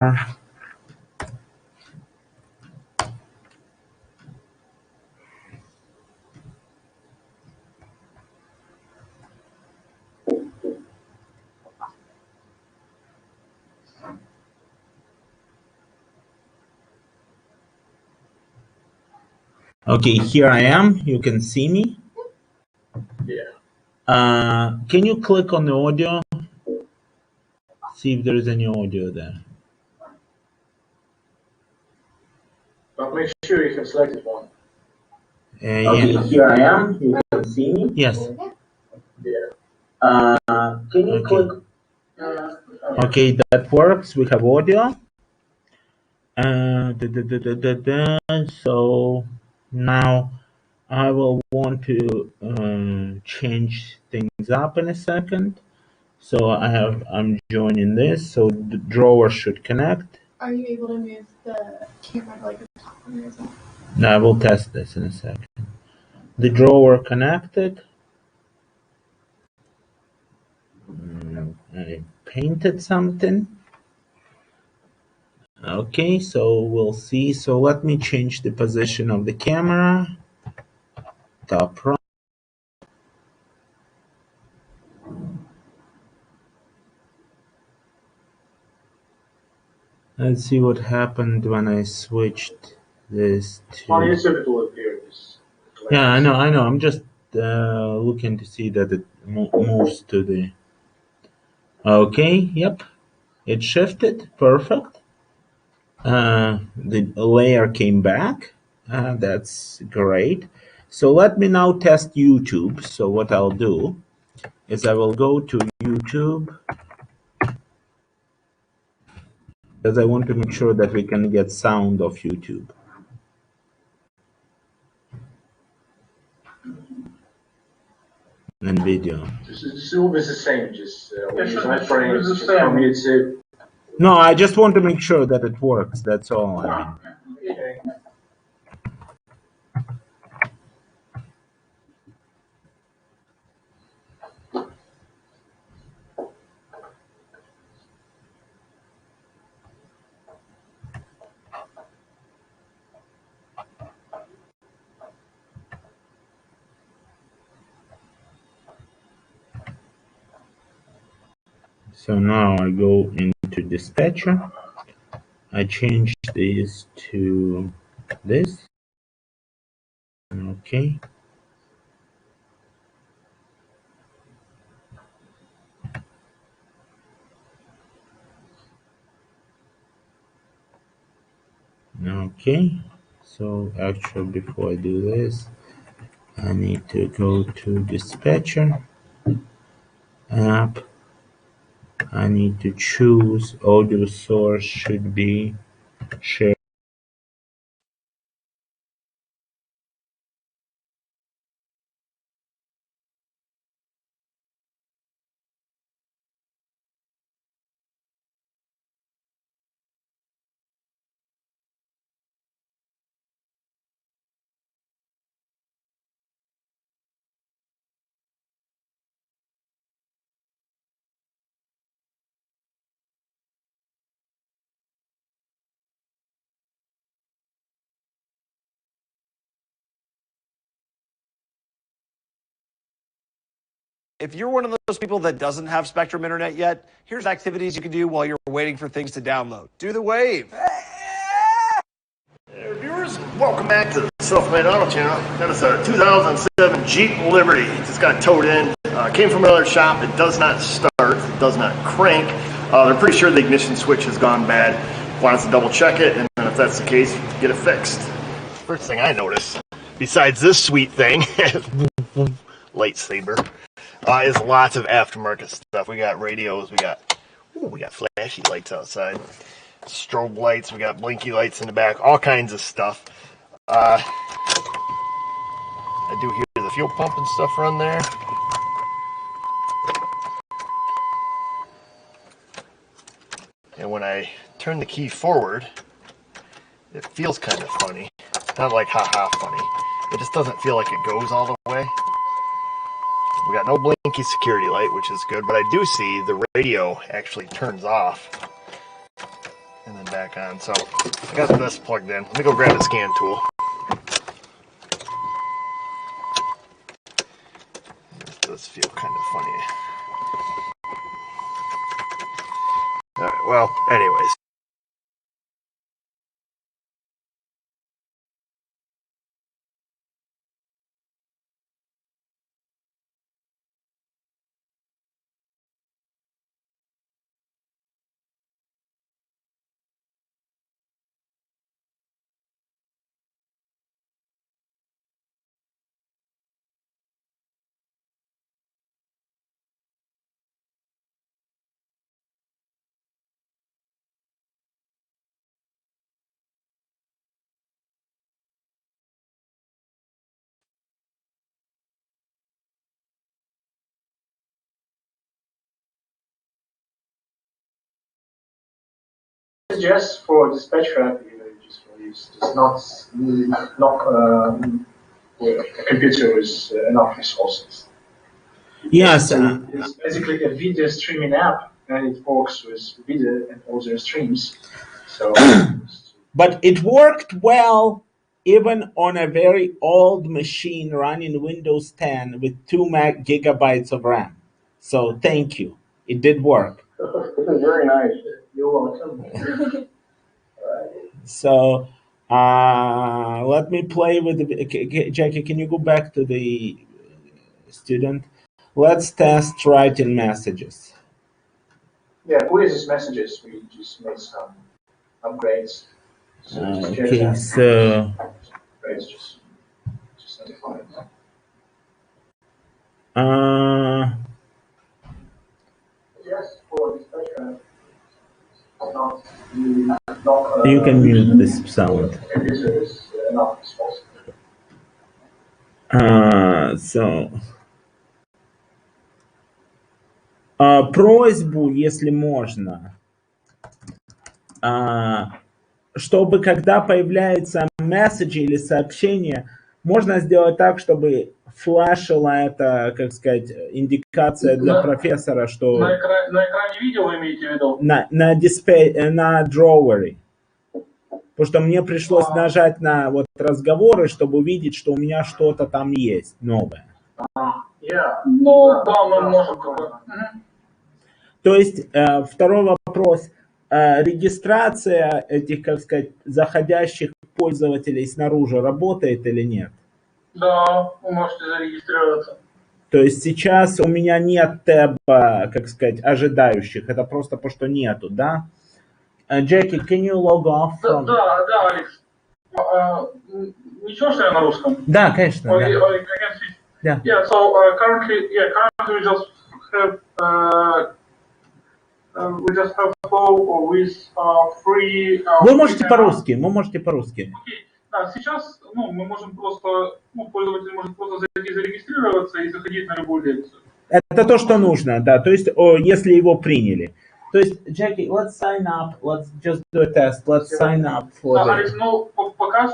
Okay, here I am. You can see me. Yeah. Can you click on the audio? See if there is any audio there. But make sure you have selected one. Okay, yeah. here I am. You can see me. Yes. Yeah. Can you click? Okay, that works. We have audio. So now I will want to change things up in a second. So I'm joining this. So the drawer should connect. Are you able to move the camera like the top one as well? Now I will test this in a second. The drawer connected. I painted something. Okay, so we'll see. So let me change the position of the camera. Top right. Let's see what happened when I switched this to. On YouTube, it will appear this. Yeah, I know. I'm just looking to see that it moves to the. Okay, yep. It shifted. Perfect. The layer came back. That's great. So let me now test YouTube. So what I'll do is I will go to YouTube because I want to make sure that we can get sound of YouTube. And video. This is always the same, just iframes from YouTube. No, I just want to make sure that it works. That's all. I mean. Okay. So now I go into dispatcher. I change this to this. Okay. Okay. So actually before I do this, I need to go to dispatcher app. I need to choose audio source should be shared. If you're one of those people that doesn't have Spectrum Internet yet, here's activities you can do while you're waiting for things to download. Do the wave. Hey, viewers, welcome back to the Self-Made Auto Channel. That is a 2007 Jeep Liberty. It just got towed in. Came from another shop. It does not start. It does not crank. They're pretty sure the ignition switch has gone bad. Wants to double check it, and then if that's the case, get it fixed. First thing I notice, besides this sweet thing, lightsaber, is lots of aftermarket stuff. We got radios. We got flashy lights outside. Strobe lights, we got blinky lights in the back, all kinds of stuff. I do hear the fuel pump and stuff run there. And when I turn the key forward, it feels kind of funny. Not like ha-ha funny. It just doesn't feel like it goes all the way. We got no blinky security light, which is good, but I do see the radio actually turns off. And then back on. So I got this plugged in. Let me go grab the scan tool. This does feel kind of funny. All right, well, anyways. It's just for dispatch traffic, just for use. It's not a computer with enough resources. Yes, It's basically a video streaming app, and it works with video and audio streams. So, but it worked well even on a very old machine running Windows 10 with 2 gigabytes of RAM. So thank you. It did work. this is very nice. You're welcome. So let me play with the Jackie. Can you go back to the student? Let's test writing messages. Yeah, with these messages, we just made some upgrades. So Okay, so upgrades just notify them. Yes, for dispatch traffic. You can mute this sound. Computer is not responsible. Просьбу, если можно, чтобы когда появляется месседж или сообщение, можно сделать так, чтобы флашила это, как сказать, индикация для профессора, что на экране видео вы имеете в виду? на дисплее, на дровере. Потому что мне пришлось нажать на вот разговоры, чтобы увидеть, что у меня что-то там есть новое. Ну, да, мы можем. То есть, второй вопрос. Регистрация этих, как сказать, заходящих пользователей снаружи работает или нет? Да, вы можете зарегистрироваться. То есть сейчас у меня нет тэба, как сказать, ожидающих. Это просто потому, что нету, да? Jackie, can you log off from... Да, Алекс. Ничего, что я на русском? Да, конечно. Or, Да. or I can speak. Yeah. Yeah, so currently we just have flow with free. Вы можете по-русски, вы можете по-русски. Окей. Да, сейчас, мы можем просто, пользователь может просто зайти, зарегистрироваться и заходить на любую лекцию. Это то, что нужно, да, то есть, если его приняли. То есть, Jackie, let's sign up, let's just do a test, let's sign up for Да, Алекс, пока,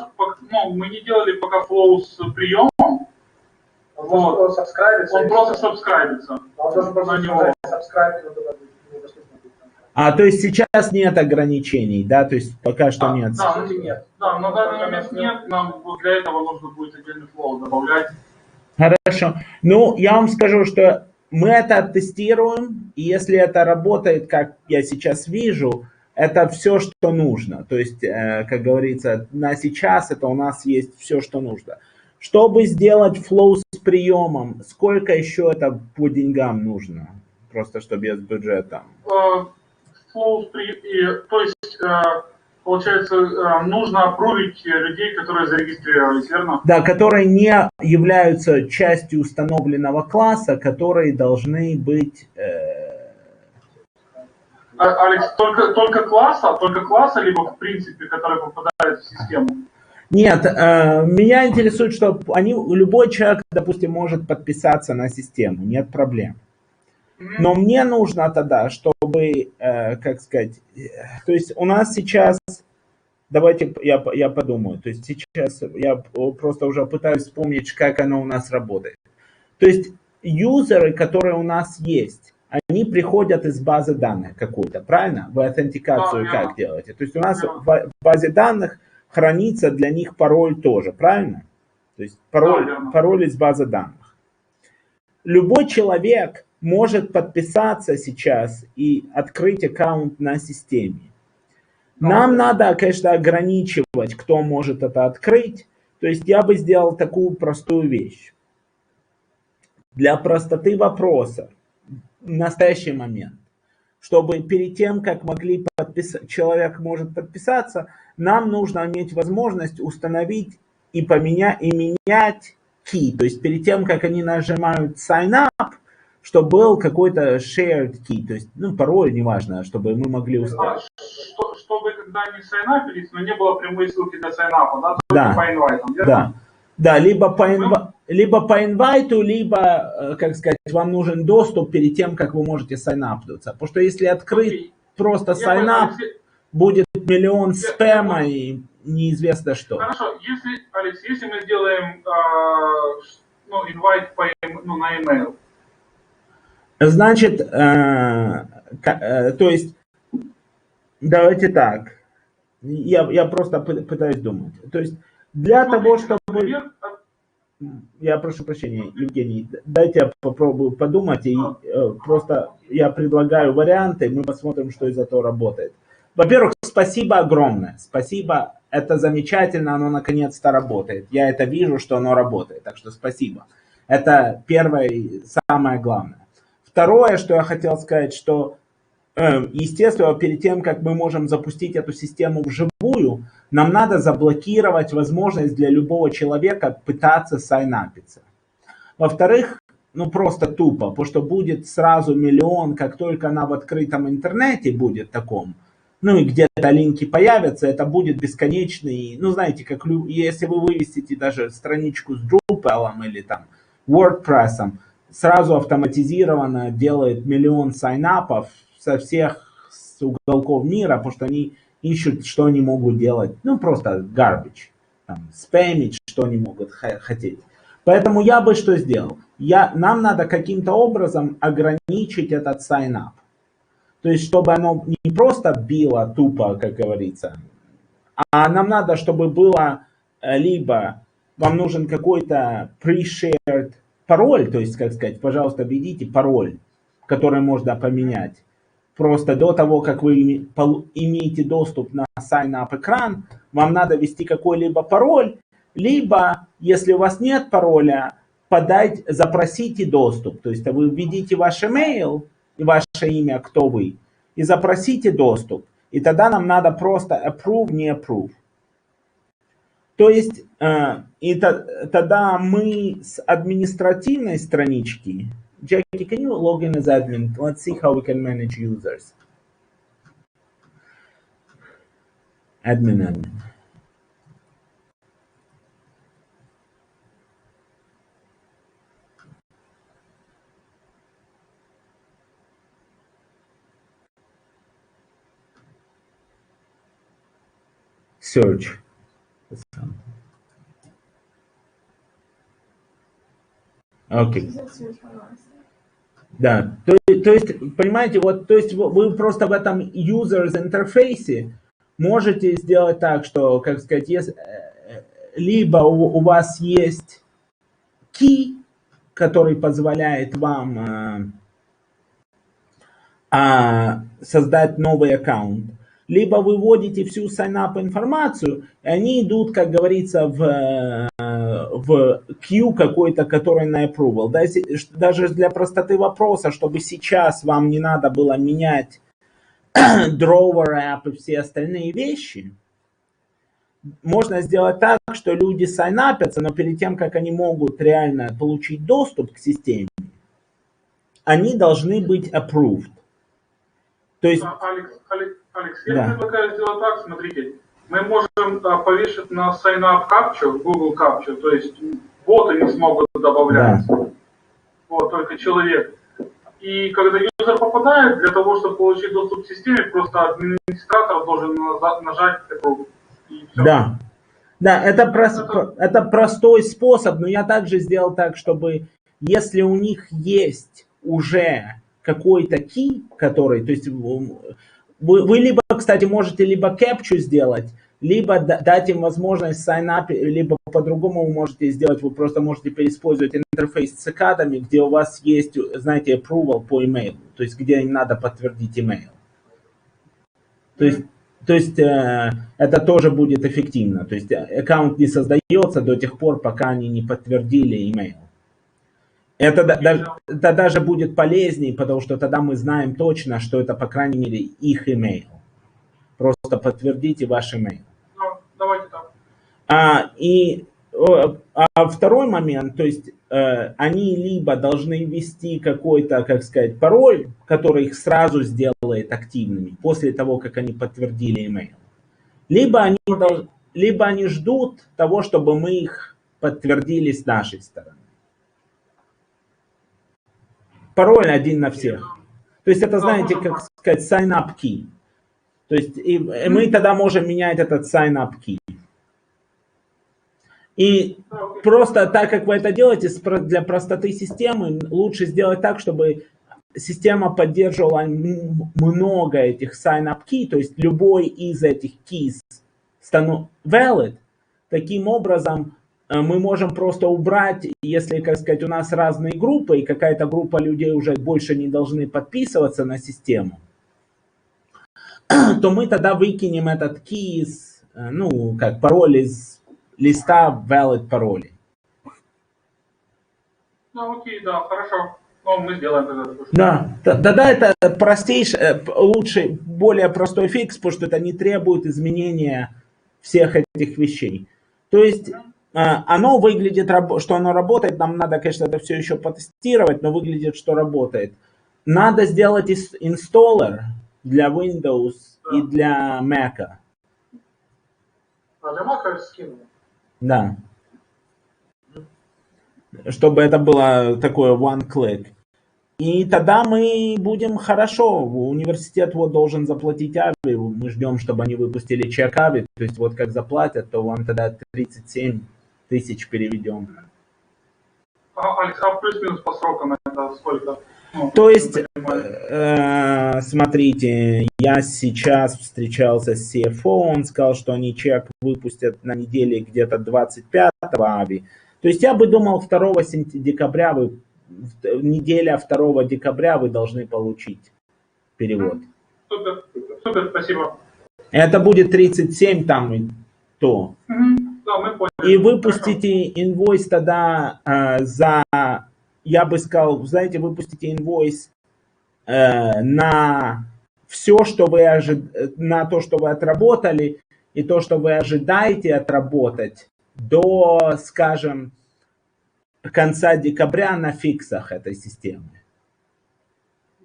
мы не делали пока флоу с приемом. Вот. Он просто сабскрайбится. Он должен просто нажать subscribe, то есть сейчас нет ограничений, да, то есть пока что нет. Да, на данный момент нет, нам для этого нужно будет отдельный флоу добавлять. Хорошо. Ну, я вам скажу, что мы это тестируем, и если это работает, как я сейчас вижу, это все, что нужно. То есть, как говорится, на сейчас это у нас есть все, что нужно. Чтобы сделать флоу с приемом, сколько еще это по деньгам нужно? Просто что без бюджета. Флоу, то есть, получается, нужно аппрувить людей, которые зарегистрировались, верно? Да, которые не являются частью установленного класса, которые должны быть... Алекс, только класса, либо в принципе, которые попадают в систему? Нет, меня интересует, что любой человек, допустим, может подписаться на систему, нет проблем. Но мне нужно тогда, чтобы, как сказать, то есть у нас сейчас, давайте я подумаю, то есть сейчас я просто уже пытаюсь вспомнить, как оно у нас работает. То есть юзеры, которые у нас есть, они приходят из базы данных какой-то, правильно? Вы аутентикацию Да, как верно. делаете? То есть у нас Верно. в базе данных хранится для них пароль тоже, правильно? То есть пароль, верно. пароль из базы данных. Любой человек может подписаться сейчас и открыть аккаунт на системе. Нам надо, конечно, ограничивать, кто может это открыть. То есть я бы сделал такую простую вещь. Для простоты вопроса в настоящий момент, чтобы перед тем, как человек может подписаться, нам нужно иметь возможность установить и менять key. То есть перед тем, как они нажимают sign up, чтобы был какой-то shared key, то есть, пароль, неважно, чтобы мы могли установить. Чтобы когда они сайнапились, но не было прямой ссылки для сайнапа, да? Да. Только по инвайтам, верно? Да. Да, либо по инвайту, либо, как сказать, вам нужен доступ перед тем, как вы можете сайнапнуться. Потому что если открыть просто сайнап, будет миллион спэма и неизвестно что. Хорошо, Алекс, если мы сделаем инвайт на email. Значит, то есть, давайте так. Я просто пытаюсь думать. То есть, для того, чтобы... Я прошу прощения, Евгений, дайте я попробую подумать, и просто я предлагаю варианты, мы посмотрим, что из этого работает. Во-первых, спасибо огромное. Спасибо, это замечательно, оно наконец-то работает. Я это вижу, что оно работает, так что спасибо. Это первое и самое главное. Второе, что я хотел сказать, что, естественно, перед тем, как мы можем запустить эту систему вживую, нам надо заблокировать возможность для любого человека пытаться сайнапиться. Во-вторых, просто тупо, потому что будет сразу миллион, как только она в открытом интернете будет таком, и где-то линки появятся, это будет бесконечный, знаете, как если вы вывесите даже страничку с Drupal или там WordPress, сразу автоматизированно делает миллион сайнапов со всех уголков мира, потому что они ищут, что они могут делать. Просто garbage, спамить, что они могут хотеть. Поэтому я бы что сделал? Нам надо каким-то образом ограничить этот sign-up. То есть, чтобы оно не просто било тупо, как говорится, а нам надо, чтобы было либо вам нужен какой-то pre-shared пароль, то есть, как сказать, пожалуйста, введите пароль, который можно поменять. Просто до того, как вы имеете доступ на sign-up экран, вам надо ввести какой-либо пароль, либо, если у вас нет пароля, запросите доступ. То есть вы введите ваш email и ваше имя, кто вы, и запросите доступ. И тогда нам надо просто approve, не approve. То есть, и тогда мы с административной странички. Jackie, can you log in as admin? Let's see how we can manage users. Admin. Search. Окей. Да, то есть, понимаете, то есть вы просто в этом users интерфейсе можете сделать так, что, как сказать, либо у вас есть key, который позволяет вам создать новый аккаунт, либо вы вводите всю sign-up информацию, и они идут, как говорится, в queue какой-то, который на approval. Даже для простоты вопроса, чтобы сейчас вам не надо было менять drawer app и все остальные вещи, можно сделать так, что люди сайнапятся, но перед тем, как они могут реально получить доступ к системе, они должны быть approved. То есть... Алекс, я предлагаю сделать так, смотрите, мы можем повешать на sign-up capture, Google capture, то есть боты не смогут добавлять, да. Вот, только человек. И когда юзер попадает, для того, чтобы получить доступ к системе, просто администратор должен нажать approve. Да, это простой способ, но я также сделал так, чтобы если у них есть уже какой-то key, который, то есть вы либо, кстати, можете либо capture сделать, либо дать им возможность sign up, либо по-другому вы можете сделать, вы просто можете переиспользовать интерфейс с цикадами, где у вас есть, знаете, approval по email, то есть где им надо подтвердить email. То есть это тоже будет эффективно. То есть аккаунт не создается до тех пор, пока они не подтвердили email. Это даже будет полезнее, потому что тогда мы знаем точно, что это, по крайней мере, их email. Просто подтвердите ваш email. Ну, давайте так. Второй момент, то есть они либо должны ввести какой-то, как сказать, пароль, который их сразу сделает активными после того, как они подтвердили email. Либо они ждут того, чтобы мы их подтвердили с нашей стороны. Пароль один на всех. То есть это, знаете, как сказать, sign-up key. То есть мы тогда можем менять этот sign-up key. И просто так, как вы это делаете, для простоты системы, лучше сделать так, чтобы система поддерживала много этих sign-up key, то есть любой из этих keys станет valid. Таким образом, мы можем просто убрать, если, как сказать, у нас разные группы, и какая-то группа людей уже больше не должны подписываться на систему, то мы тогда выкинем этот key, ну, как пароль из листа valid паролей. Ну, окей, да, хорошо. Ну, мы сделаем это. Да, тогда это простейший, лучший, более простой фикс, потому что это не требует изменения всех этих вещей. То есть оно выглядит, что оно работает, нам надо, конечно, это все еще потестировать, но выглядит, что работает. Надо сделать инсталлер для Windows и для Mac. А для Mac скинул. Да. Чтобы это было такое one click. И тогда мы будем хорошо. Университет вот должен заплатить Ави. Мы ждем, чтобы они выпустили чек Ави. То есть вот как заплатят, то вам тогда 37 тысяч переведем. Алекс, а плюс-минус по срокам это сколько? Ну, То есть, смотрите, я сейчас встречался с CFO, он сказал, что они чек выпустят на неделе где-то 25-го Ави. То есть я бы думал, 2 декабря неделя 2 декабря вы должны получить перевод. Супер, супер, спасибо. Это будет 37 там и то. Да, мы поняли. И выпустите инвойс тогда я бы сказал, знаете, выпустите инвойс на все, что вы на то, что вы отработали, и то, что вы ожидаете отработать до, скажем, конца декабря на фиксах этой системы.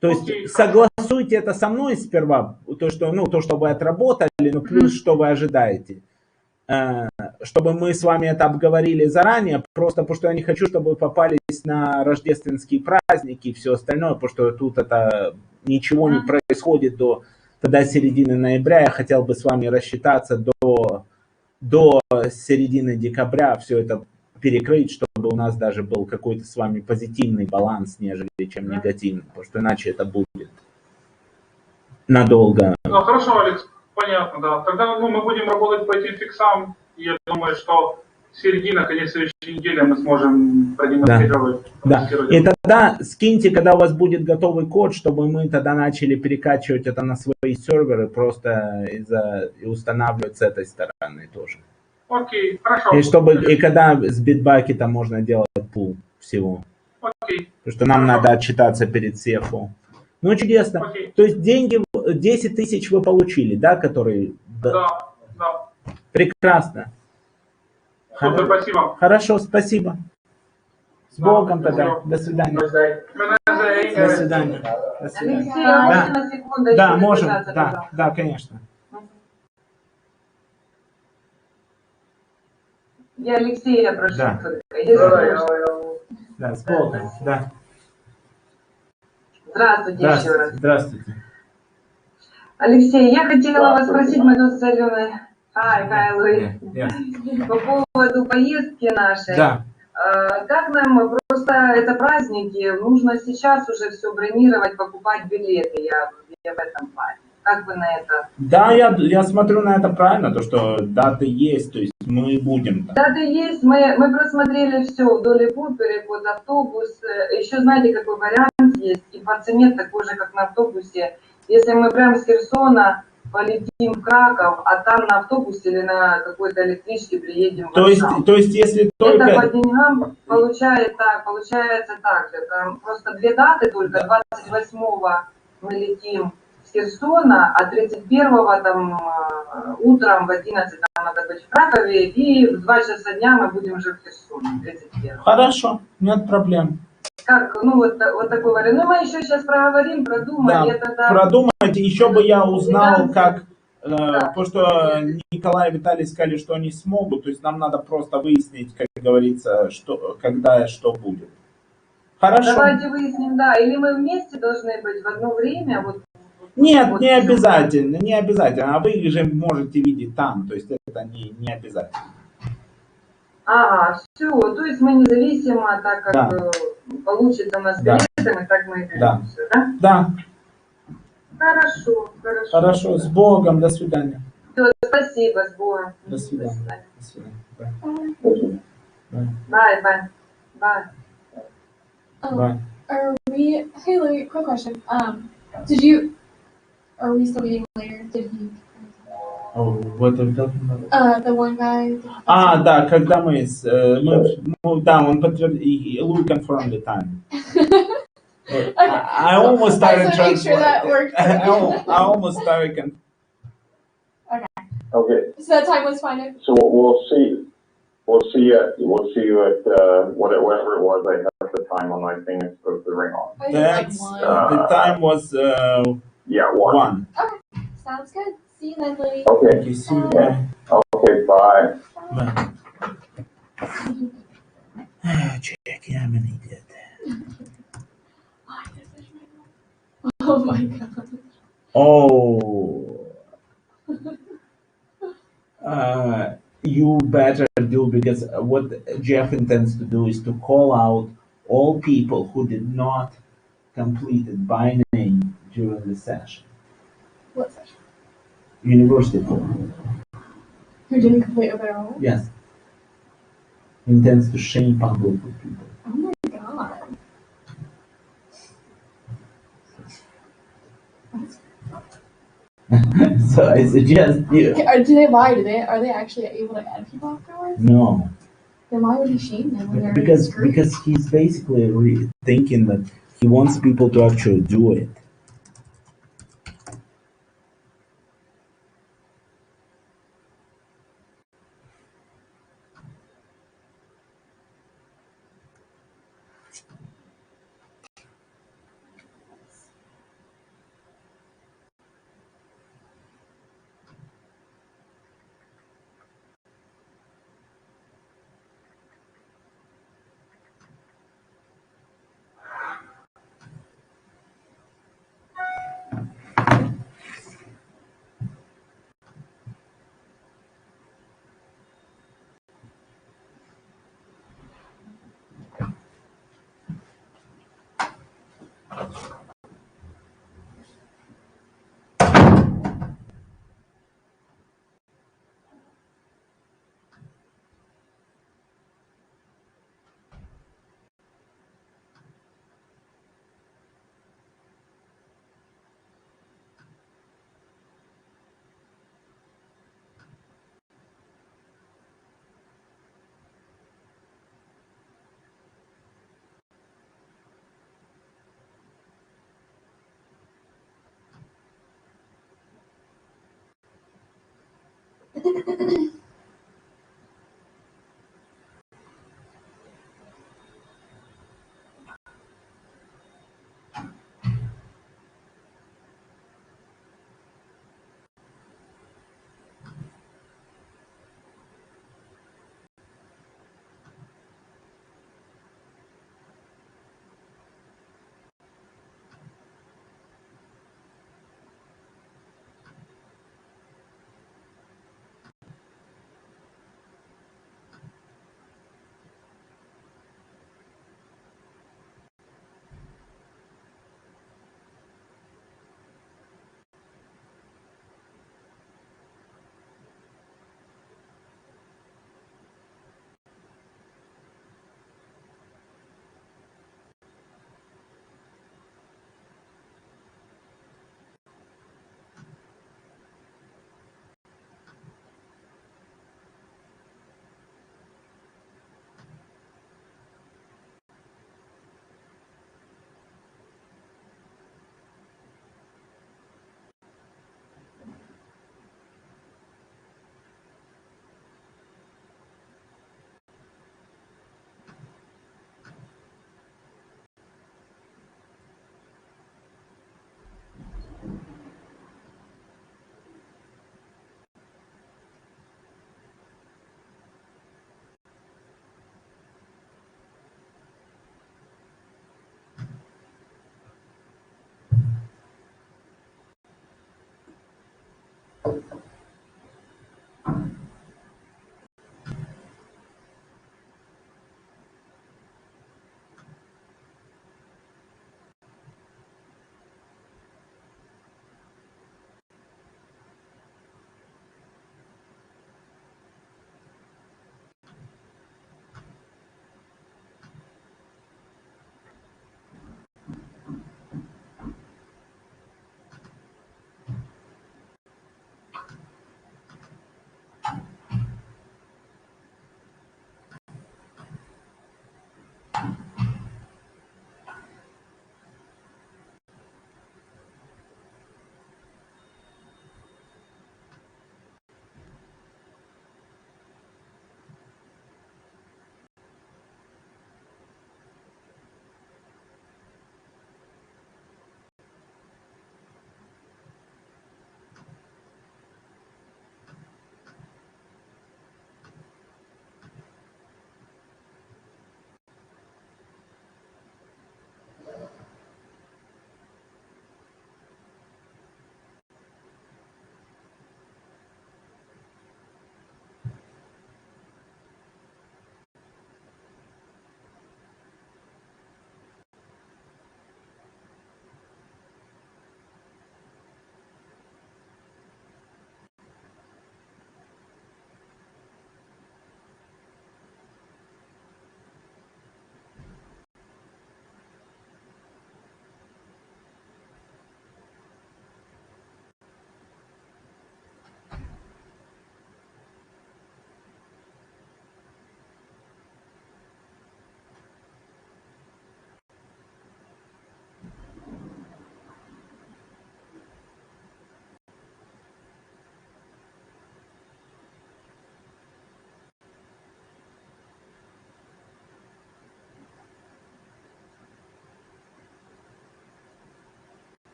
То есть согласуйте это со мной сперва, то, что вы отработали, но плюс, что вы ожидаете. Чтобы мы с вами это обговорили заранее, просто потому что я не хочу, чтобы вы попались на рождественские праздники и все остальное, потому что тут это ничего не происходит до тогда середины ноября. Я хотел бы с вами рассчитаться до середины декабря, все это перекрыть, чтобы у нас даже был какой-то с вами позитивный баланс, нежели чем негативный, потому что иначе это будет надолго. Ну, хорошо, Алекс, понятно, да. Тогда мы будем работать по этим фиксам, и я думаю, что середина, конец следующей недели мы сможем продемонстрировать. Да. И тогда скиньте, когда у вас будет готовый код, чтобы мы тогда начали перекачивать это на свои серверы просто и устанавливать с этой стороны тоже. Окей, хорошо. И когда с Bitbucket можно делать пул всего. Окей. Потому что нам надо отчитаться перед CFO. Ну, чудесно. Окей. То есть деньги, 10 тысяч вы получили, да, которые... Да. Прекрасно. Супер, спасибо. Хорошо, спасибо. С Богом тогда. До свидания. До свидания. До свидания. Да, можем. Да, конечно. Я Алексея прошу. Да. Да, с Богом. Да. Здравствуйте еще раз. Здравствуйте. Алексей, я хотела вас спросить, мы тут с Аленой. Кайлой. По поводу поездки нашей. Да. Как нам Просто это праздники, нужно сейчас уже все бронировать, покупать билеты. Я в этом плане. Как вы на это? Да, я смотрю на это правильно, то, что даты есть, то есть мы будем там. Даты есть, мы просмотрели все вдоль и по, переход автобус. Еще знаете, какой вариант есть? И по цене такой же, как на автобусе. Если мы прямо с Херсона полетим в Краков, а там на автобусе или на какой-то электричке приедем в Варшаву. То есть если только... Это по деньгам получается так же. Там просто две даты только. 28-го мы летим с Херсона, а 31-го там утром в 11 нам надо быть в Кракове, и в 2 часа дня мы будем уже в Херсоне, 31-го. Хорошо, нет проблем. Как, ну вот такой вариант. Ну мы еще сейчас проговорим, продумаем. Да, И тогда... продумайте. Еще бы я узнал, как... Да. Потому что Николай и Виталий сказали, что они смогут. То есть нам надо просто выяснить, как говорится, что, когда и что будет. Хорошо. Давайте выясним, да. Или мы вместе должны быть в одно время. Вот, Нет, вот не обязательно, не обязательно. А вы их же можете видеть там. То есть это не обязательно. Ага, все. То есть мы независимо, так как Да. Получится у нас Да. билетами, так мы и Да. движемся, да? Да, Хорошо, хорошо. хорошо. С Богом. До свидания. Всё, спасибо, с Богом. До свидания. До свидания. Bye. Bye, bye. Bye. Bye. Are we? Hey, Louis, quick question. Are we still meeting later? Did he? Oh, what are you talking about? The one guy. Да, когда да, он подтвердил, Луи confirmed the time. I almost started to make sure that worked. I almost started. Okay, So that time was fine. so we'll see. We'll see you at whatever it was. I have the time on my thing. It's supposed to ring on. I think like That's one. the time was Yeah, one. 1. Okay, sounds good. See you then, Lily. Okay. Okay, see you. Bye. Okay. Bye. Bye. Jackie, I'm an idiot. Oh my god. Oh. You better do, because what Jeff intends to do is to call out all people who did not complete it by name during the session. What session? University forum. Who didn't complete it at all? Yes. Intends to shame publicly people. Oh my god. So I suggest you. Okay, do they lie? Are they actually able to add people afterwards? No. Then why would he shame them when they're Because screwed? he's basically thinking that he wants people to actually do it.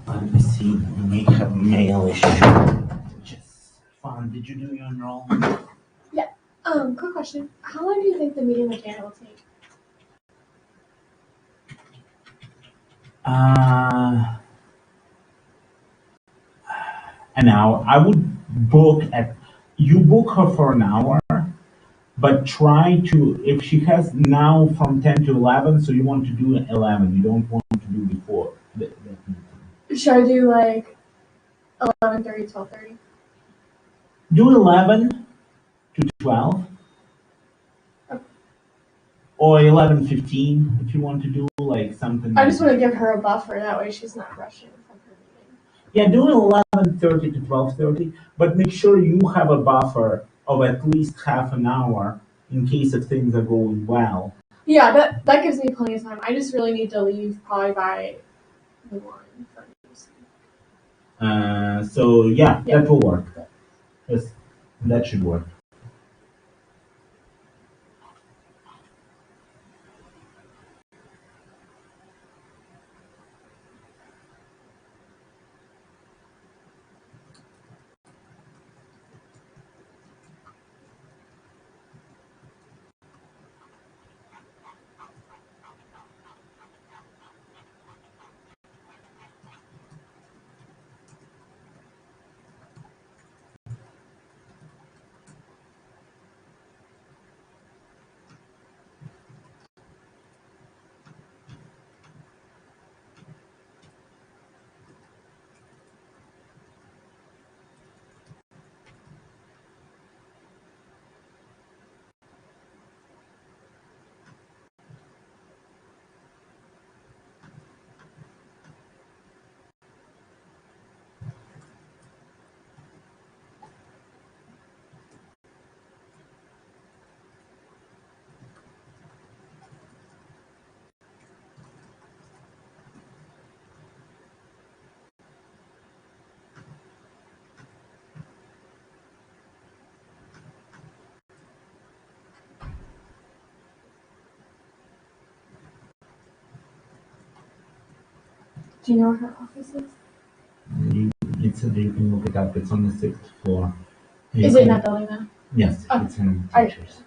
Let me see. May have mail issue. Which is fun. Did you do your enrollment? Yeah. Quick question. How long do you think the meeting with Janet will take? An hour. I would book at. You book her for an hour, but try to. If she has now from 10 to 11, so you want to do 11. You don't want to do before that meeting. Should I do like 11:30, 12:30? Do 11 to 12. Or 11:15 if you want to do like something. I just want to give her a buffer. That way she's not rushing from her meeting. Yeah, do 11:30 to 12:30, but make sure you have a buffer of at least half an hour in case if things are going well. Yeah, that gives me plenty of time. I just really need to leave probably by 1 for news. So yeah, Yeah. that will work. Yes, that should work. Do you know where her office is? You can look it up. It's on the 6th floor. Is it in that building now? Yes, Oh, it's in alright. teachers.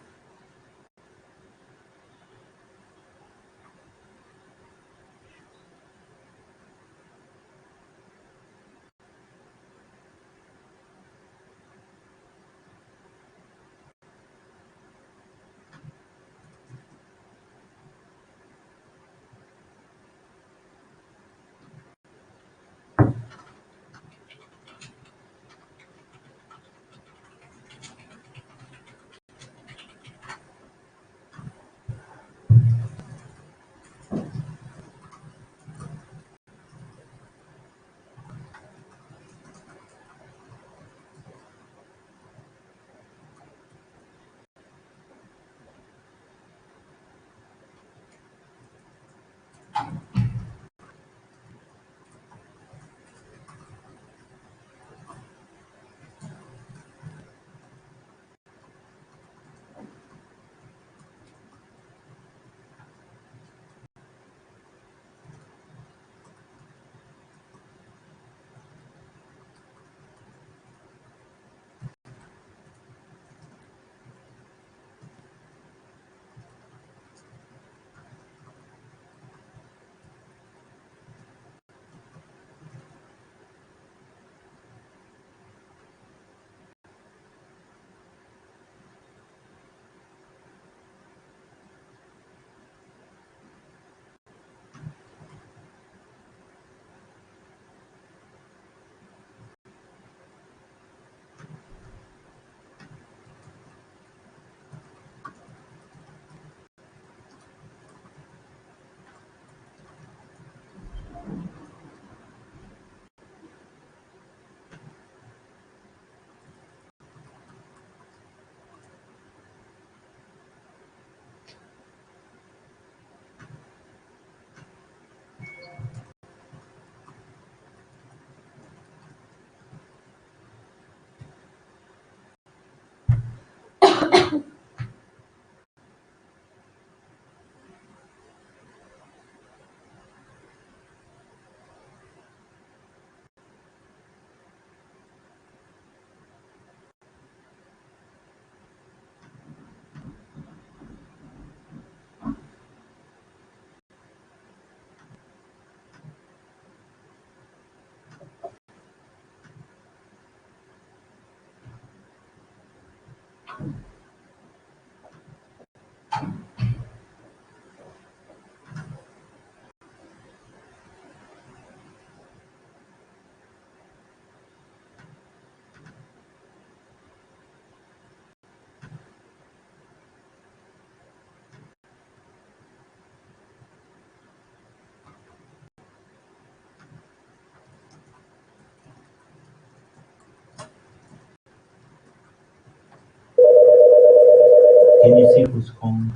Can you see who's calling?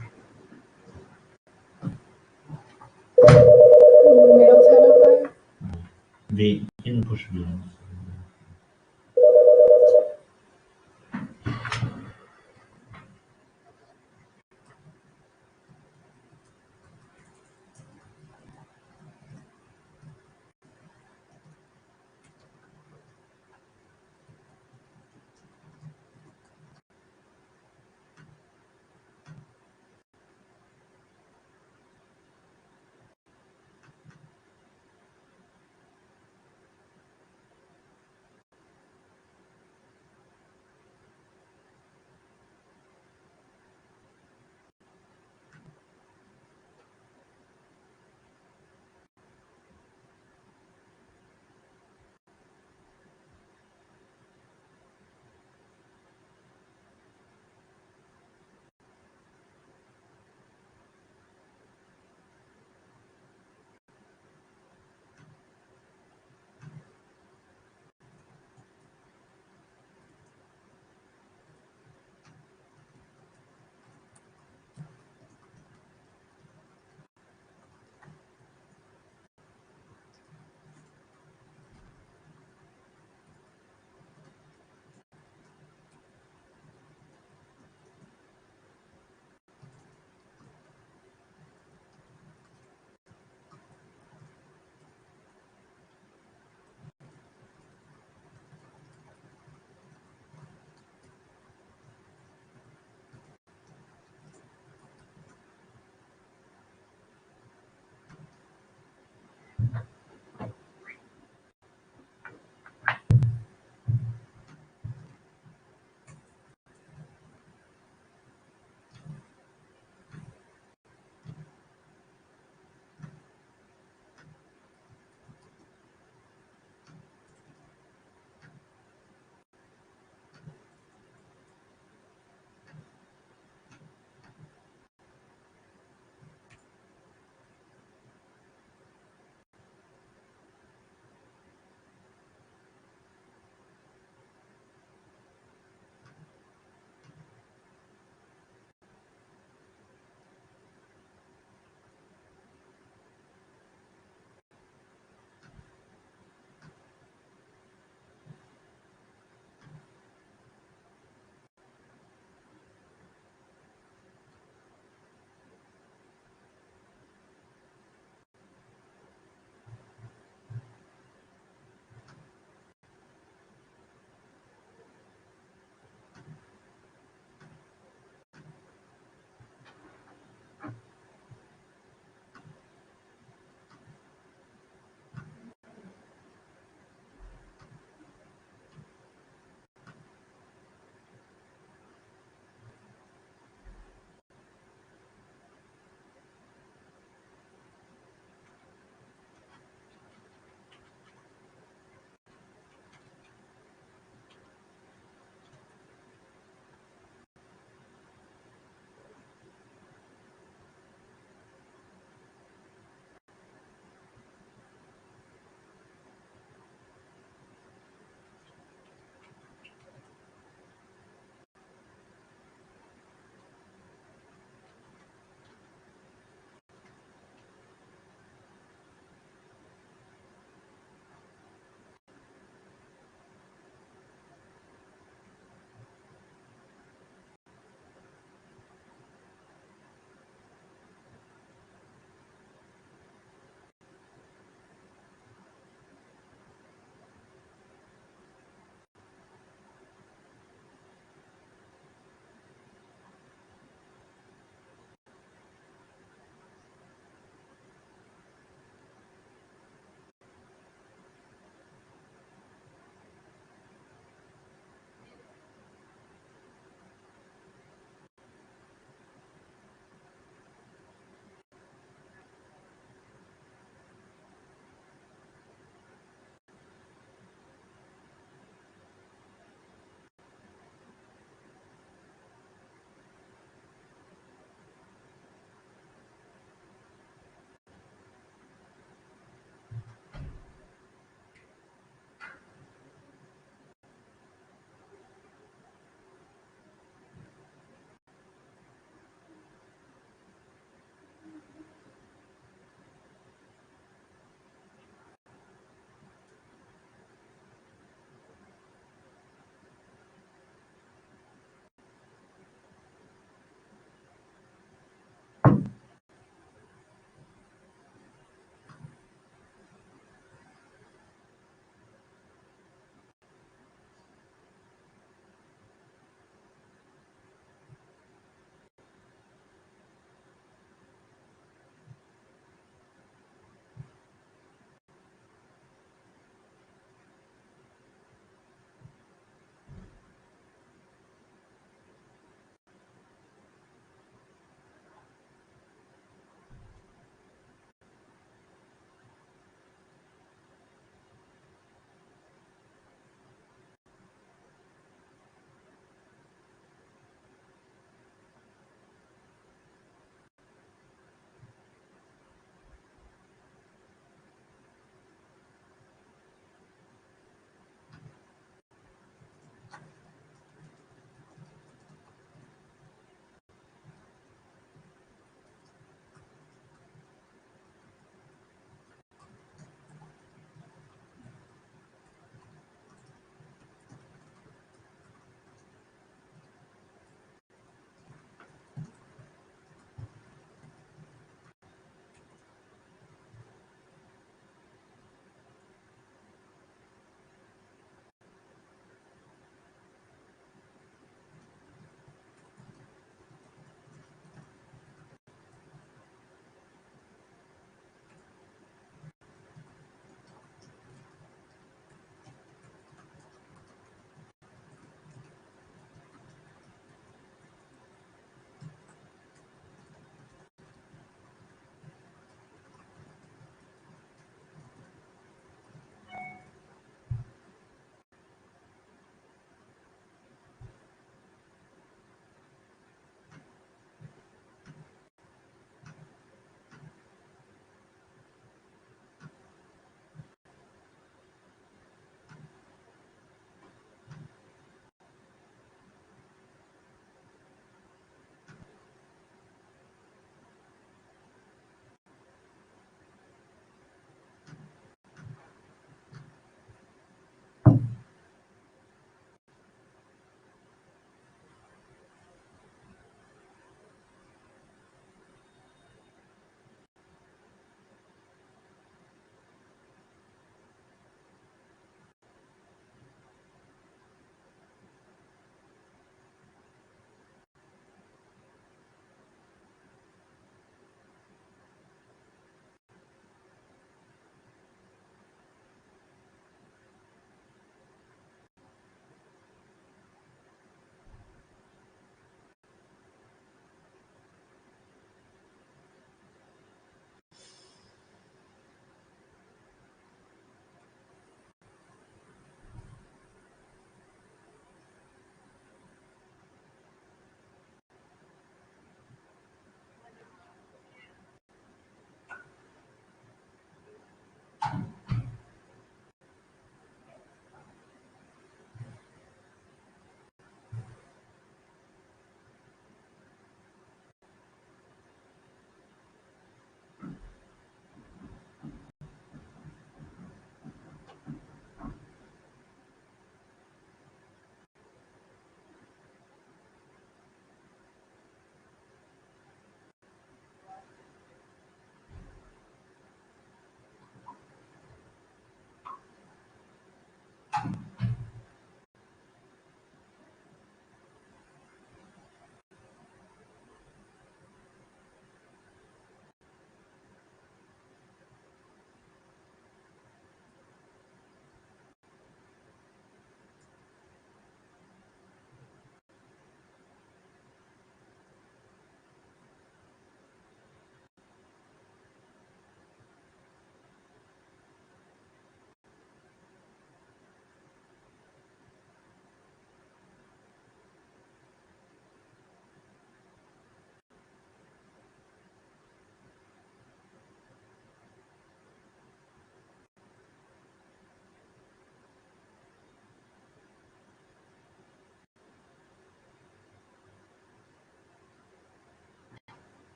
Middle 1005? V. Can you push V?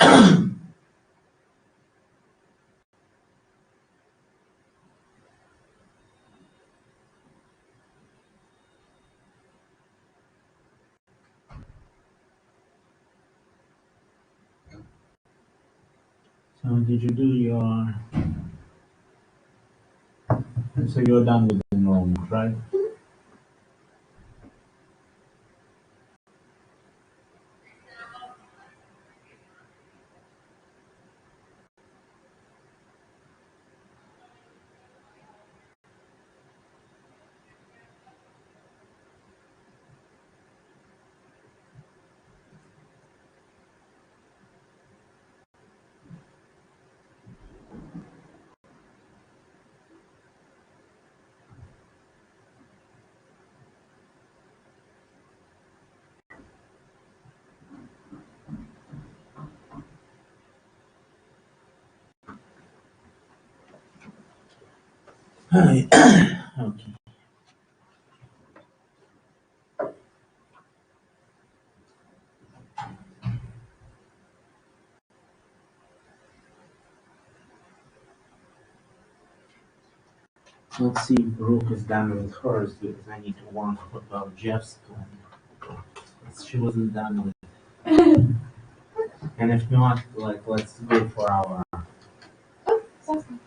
So did you do your? So you're done with the enrollment, right? Alright. Okay. Let's see if Brooke is done with hers because I need to warn her about Jeff's plan. She wasn't done with it. And if not, like, let's go for our. Sounds good.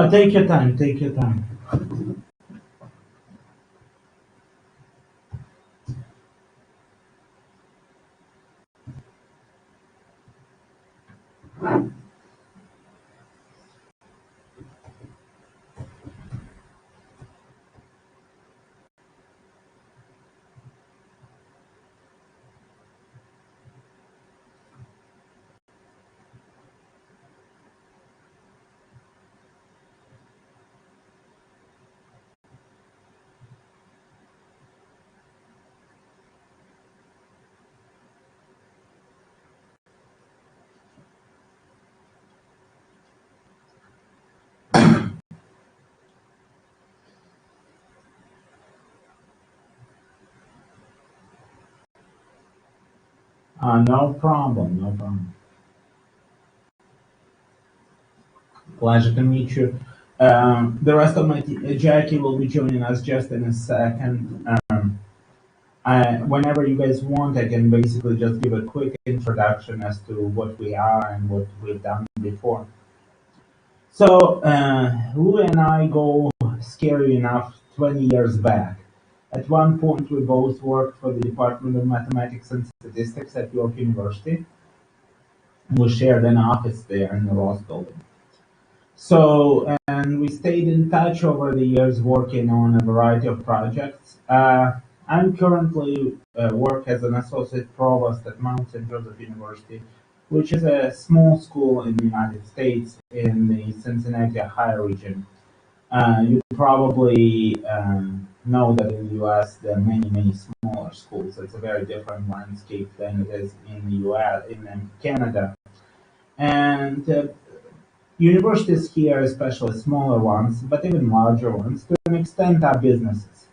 Take your time. Take your time. No problem. No problem. Pleasure to meet you. The rest of my team, Jackie will be joining us just in a second. Whenever you guys want, I can basically just give a quick introduction as to what we are and what we've done before. So, Louis and I go, scary enough, 20 years back. At one point, we both worked for the Department of Mathematics and Statistics at York University. We shared an office there in the Ross Building. So, and we stayed in touch over the years working on a variety of projects. I'm currently work as an associate provost at Mount St. Joseph University, which is a small school in the United States in the Cincinnati, Ohio region. You probably know that in the US there are many, many smaller schools. It's a very different landscape than it is in the US, in Canada. And universities here, especially smaller ones, but even larger ones, to an extent are businesses.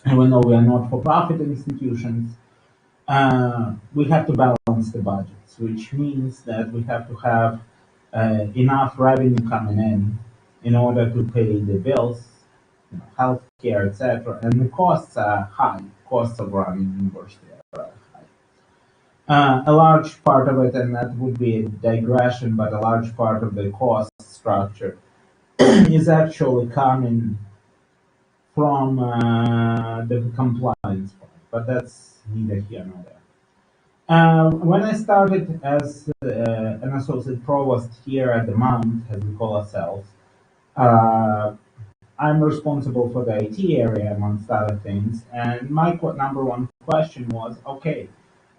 Even though we are not-for-profit institutions, we have to balance the budgets, which means that we have to have enough revenue coming in order to pay the bills, healthcare, etc. And the costs are high. Costs of running university are high. A large part of it, and that would be a digression, but a large part of the cost structure is actually coming from the compliance part, but that's neither here nor there. When I started as an associate provost here at the Mount, as we call ourselves, I'm responsible for the IT area, amongst other things, and my number one question was, okay,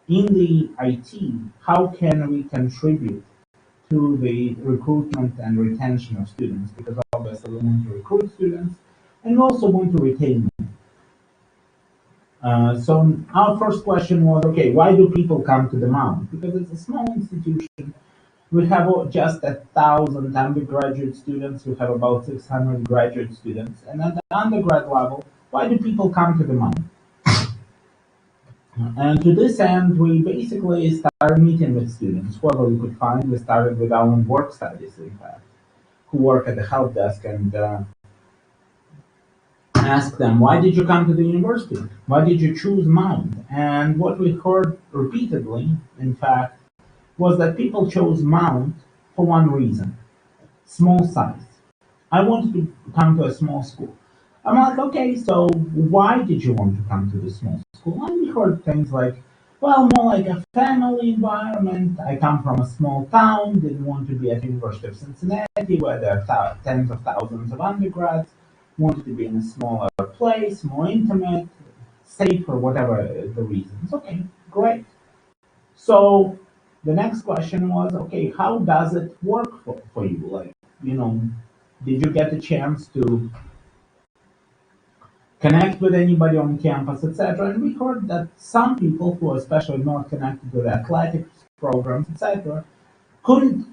in the IT, how can we contribute to the recruitment and retention of students? Because obviously we want to recruit students and we also want to retain them. So our first question was, okay, why do people come to the Mount? Because it's a small institution. We have just 1,000 undergraduate students. We have about 600 graduate students. And at the undergrad level, why do people come to the Mount? And to this end, we basically started meeting with students, whoever we could find. We started with our own work studies, in fact, who work at the help desk, and asked them, why did you come to the university? Why did you choose Mount? And what we heard repeatedly, in fact, was that people chose Mount for one reason: small size. I wanted to come to a small school. I'm like, okay, so why did you want to come to the small school? And we heard things like, well, more like a family environment. I come from a small town, didn't want to be at the University of Cincinnati where there are tens of thousands of undergrads, wanted to be in a smaller place, more intimate, safer, whatever the reasons. Okay, great. So the next question was, okay, how does it work for you? Like, did you get a chance to connect with anybody on campus, etc.? And we heard that some people who are especially not connected with athletics programs, etc., couldn't,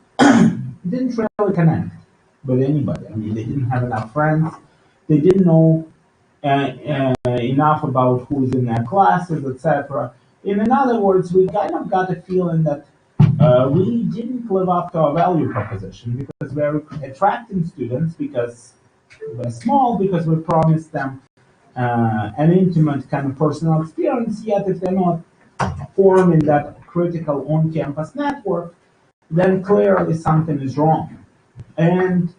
didn't really connect with anybody. I mean, they didn't have enough friends. They didn't know enough about who's in their classes, etc. In other words, we kind of got a feeling that we didn't live up to our value proposition, because we're attracting students because we're small, because we promised them an intimate kind of personal experience, yet if they're not forming that critical on-campus network, then clearly something is wrong. And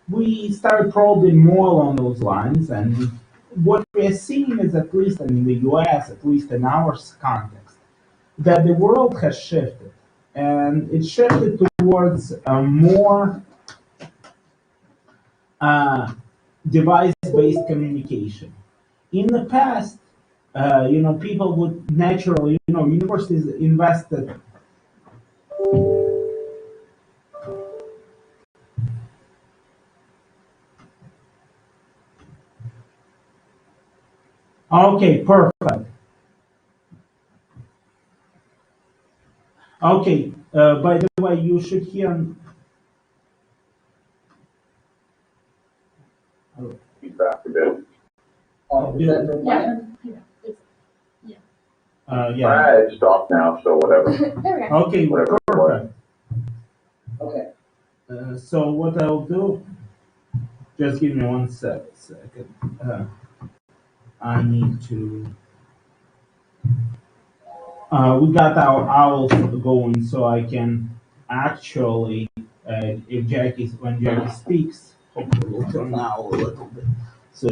we started probing more along those lines, and what we're seeing is, at least in the US, at least in our context, that the world has shifted, and it shifted towards a more device-based communication. In the past, people would naturally, universities invested. Okay, perfect. Okay, by the way, you should hear. Feedback a bit. Yeah. It's, Yeah. It's stopped now, so whatever. there we go. Okay, Whatever it perfect. Okay. So what I'll do, just give me one second. I need to. We got our owls going, so I can actually, when Jackie speaks, hopefully we'll turn the owl a little bit. So,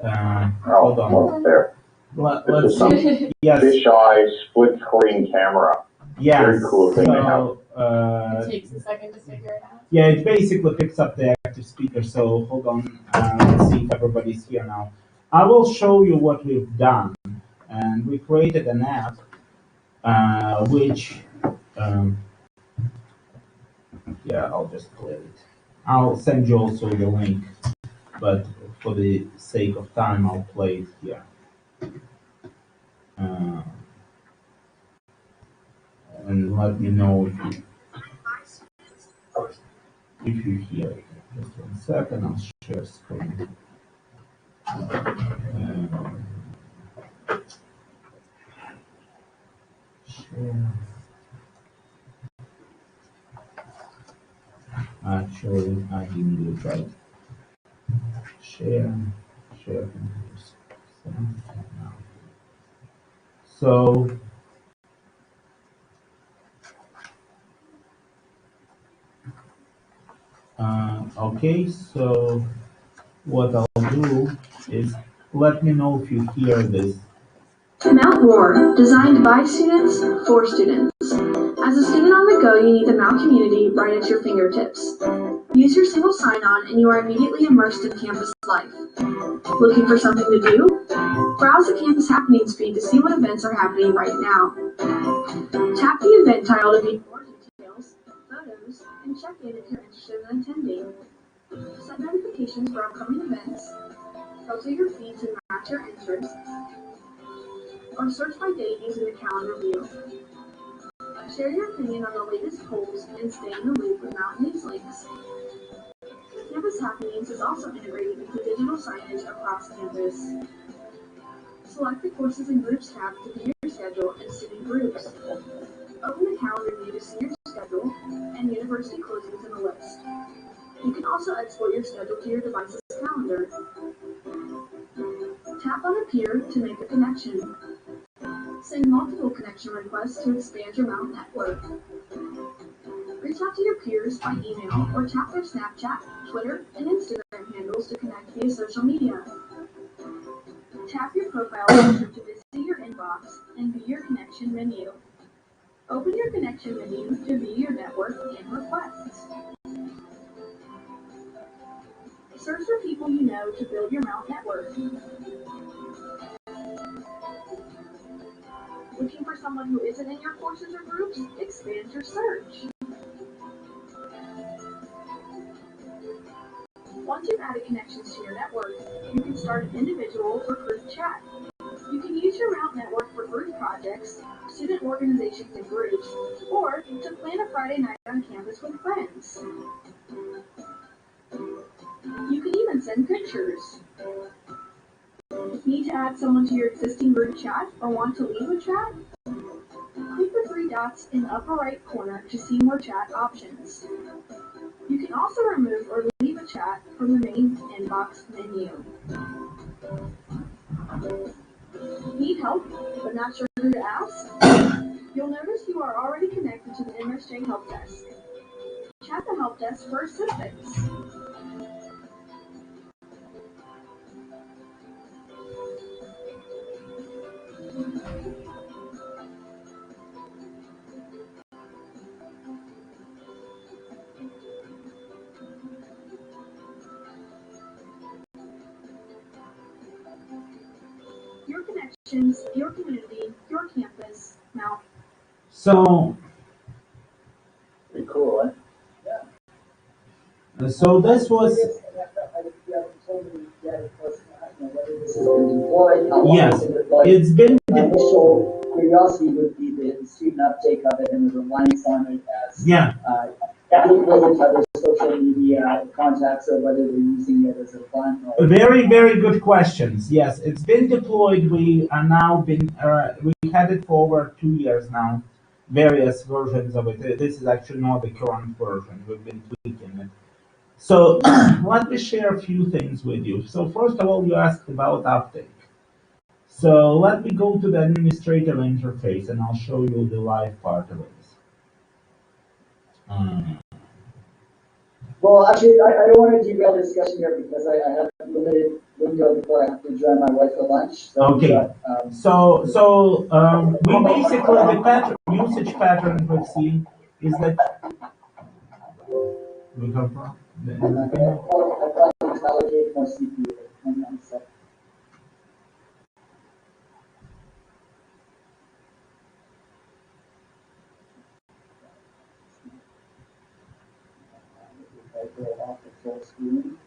hold on. Well, there. Let's This see. Yes. Fisheye split screen camera. Yes. Very cool thing they have. It takes a second to figure it out. Yeah, it basically picks up the active speaker. So hold on, let's see if everybody's here now. I will show you what we've done, and we created an app, which, yeah, I'll just play it. I'll send you also the link, but for the sake of time, I'll play it here. And let me know if you hear it. Just 1 second, I'll share screen. Share. Actually, I didn't do it right. Share. So, okay, so what I'll do is let me know if you hear this. Mount War, designed by students for students. As a student on the go, you need the Mount community right at your fingertips. Use your single sign-on and you are immediately immersed in campus life. Looking for something to do? Browse the campus happenings feed to see what events are happening right now. Tap the event tile to view more details, photos, and check in if you're interested in attending. Set notifications for upcoming events, filter your feed to match your interests, or search by date using the calendar view. Share your opinion on the latest polls and stay in the loop with Mount News links. Campus Happenings is also integrated into digital signage across campus. Select the courses and groups tab to view your schedule and student groups. Open the calendar view to see your schedule and university closings in the list. You can also export your schedule to your device's calendar. Tap on a peer to make a connection. Send multiple connection requests to expand your Mount network. Reach out to your peers by email or tap their Snapchat, Twitter, and Instagram handles to connect via social media. Tap your profile picture to visit your inbox and view your connection menu. Open your connection menu to view your network and requests. Search for people you know to build your Mount network. Looking for someone who isn't in your courses or groups? Expand your search. Once you've added connections to your network, you can start an individual or group chat. You can use your Mount network for group projects, student organizations and groups, or to plan a Friday night on campus with friends. You can even send pictures. Need to add someone to your existing group chat or want to leave a chat? Click the 3 dots in the upper right corner to see more chat options. You can also remove or leave a chat from the main inbox menu. Need help, but not sure who to ask? You'll notice you are already connected to the MSJ Help Desk. Chat the Help Desk for assistance. Your connections, your community, your campus. Now, So, Pretty cool, huh? so this was, yes, it's been, My initial curiosity would be the student uptake of it and the reliance on it as yeah. related to other social media contacts or whether they're using it as a fun or Very, very good questions. Yes, it's been deployed. We are now we had it for over 2 years now, various versions of it. This is actually not the current version. We've been tweaking it. So let me share a few things with you. So first of all, you asked about uptake. So let me go to the administrator interface and I'll show you the live part of it. Well, actually, I don't want to derail the discussion here because I have a limited window before I have to join my wife for lunch. So, Okay. We basically, the usage pattern we've seen is that we come from. I thought to allocate more CPU. Hang on a second. If I go off the full screen.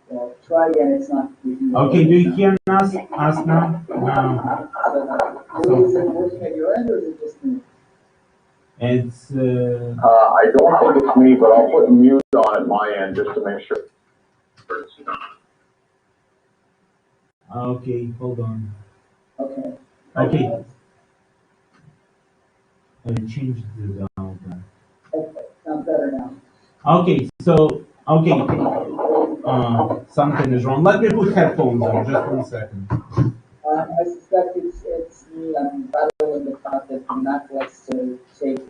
Well, try again. It's not. Okay, do you hear us now? Is it working at your end or is it just me? It's. I don't think it's me, but I'll put mute on at my end just to make sure it's not. Okay, hold on. Okay. Okay. I changed the dial back. Okay, sounds better now. Okay, so something is wrong. Let me put headphones on. Just 1 second. I suspect it's me. I'm battling the fact that Mac likes to take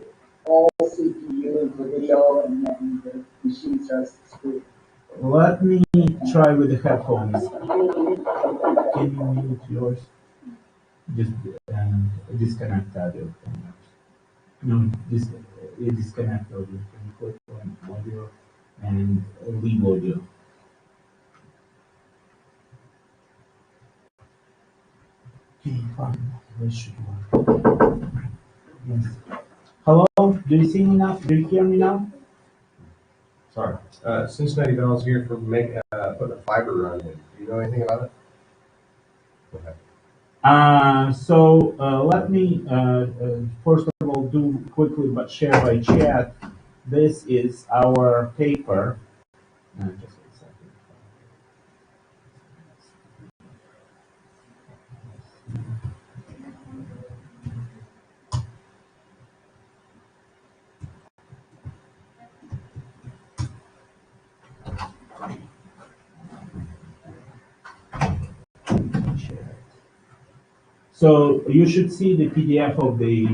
all CPU for video and then the machine starts to screw. Let me try with the headphones. Can you mute yours? Just disconnect audio. No, disconnect audio. Can you click on audio and leave audio? Okay, fine. This should work. Yes. Hello? Do you see me now? Do you hear me now? Sorry. Cincinnati Bell's here for putting a fiber run in. Do you know anything about it? Okay. Let me first of all do quickly but share by chat. This is our paper. Just a second. So you should see the PDF of the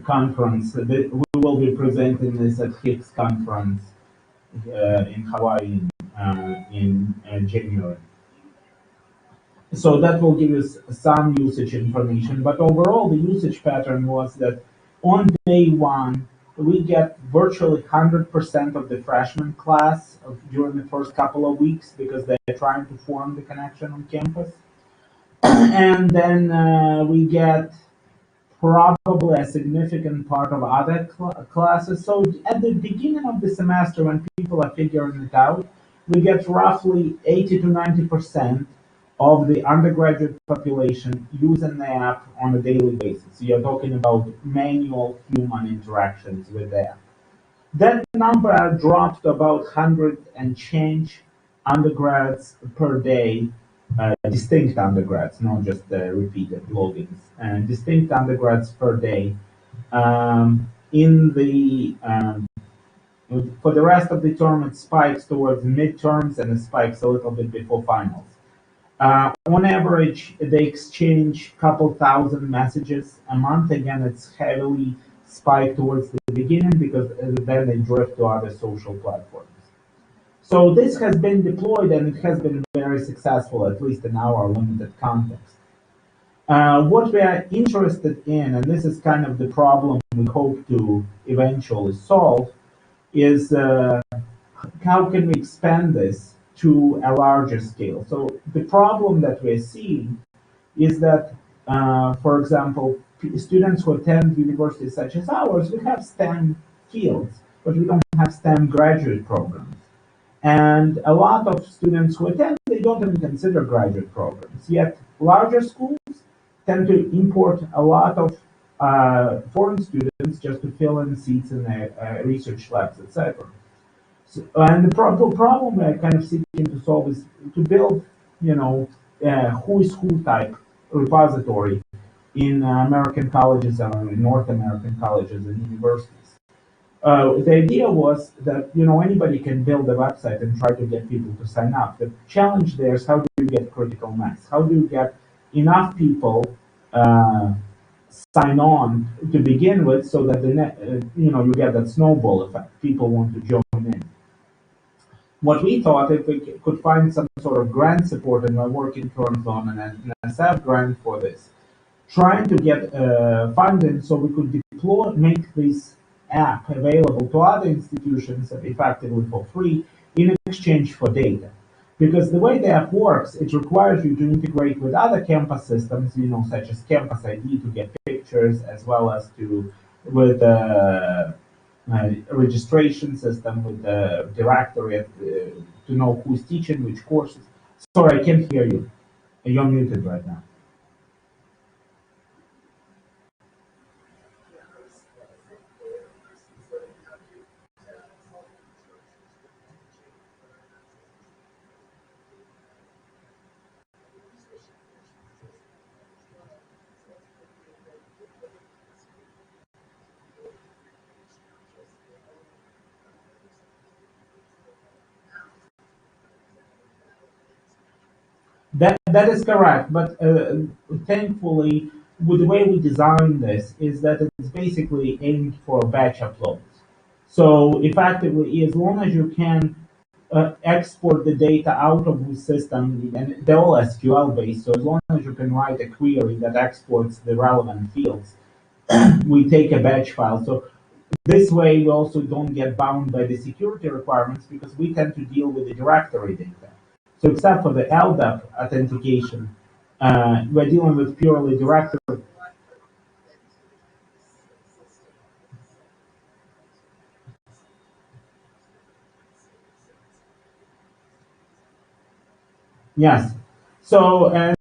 conference. We will be presenting this at HIPS conference in Hawaii in January. So that will give us some usage information, but overall the usage pattern was that on day one, we get virtually 100% of the freshman class during the first couple of weeks because they're trying to form the connection on campus. And then we get probably a significant part of other classes. So at the beginning of the semester, when people are figuring it out, we get roughly 80 to 90% of the undergraduate population using the app on a daily basis. So you're talking about manual human interactions with the app. That number dropped to about 100 and change undergrads per day, distinct undergrads, not just repeated logins, and distinct undergrads per day. For the rest of the term, it spikes towards midterms and it spikes a little bit before finals. On average, they exchange a couple thousand messages a month. Again, it's heavily spiked towards the beginning because then they drift to other social platforms. So this has been deployed and it has been very successful, at least in our limited context. What we are interested in, and this is kind of the problem we hope to eventually solve, is how can we expand this to a larger scale? So the problem that we're seeing is that, for example, students who attend universities such as ours, we have STEM fields, but we don't have STEM graduate programs. And a lot of students who attend, they don't even consider graduate programs. Yet larger schools tend to import a lot of foreign students just to fill in seats in their research labs, etc. So, and the problem we're kind of seeking to solve is to build, who is who type repository in American colleges or in North American colleges and universities. The idea was that anybody can build a website and try to get people to sign up. The challenge there is how do you get critical mass? How do you get enough people sign on to begin with, so that you get that snowball effect. People want to join in. What we thought, if we could find some sort of grant support, and we're working currently on an NSF grant for this, trying to get funding so we could make this app available to other institutions effectively for free in exchange for data. Because the way the app works, it requires you to integrate with other campus systems, such as Campus ID to get pictures, as well as with registration system, with the directory to know who's teaching which courses. Sorry, I can't hear you. You're muted right now. That is correct, but thankfully, with the way we designed this, is that it's basically aimed for batch uploads. So effectively, as long as you can export the data out of the system, and they're all SQL based, so as long as you can write a query that exports the relevant fields, we take a batch file. So this way, we also don't get bound by the security requirements, because we tend to deal with the directory data. So except for the LDAP authentication, we're dealing with purely directory. Yes. So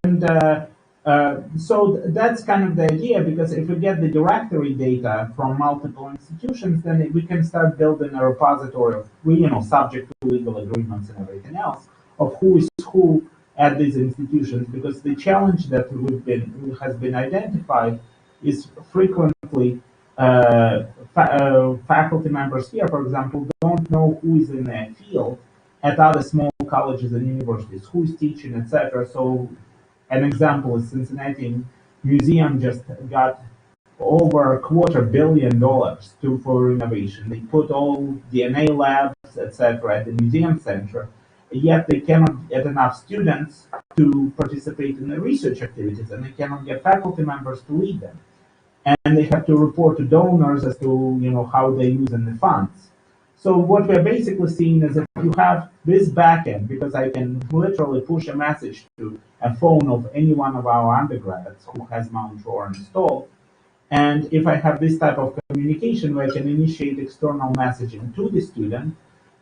so that's kind of the idea, because if we get the directory data from multiple institutions, then we can start building a repository of, subject to legal agreements and everything else, of who is who at these institutions. Because the challenge that has been identified is frequently faculty members here, for example, don't know who is in their field at other small colleges and universities, who is teaching, etc. So an example is Cincinnati Museum just got over $250 million for renovation. They put all DNA labs, etc., at the museum center, yet they cannot get enough students to participate in the research activities, and they cannot get faculty members to lead them. And they have to report to donors as to how they're using the funds. So what we're basically seeing is, if you have this backend, because I can literally push a message to a phone of any one of our undergrads who has Mount Roar installed, and if I have this type of communication where I can initiate external messaging to the student,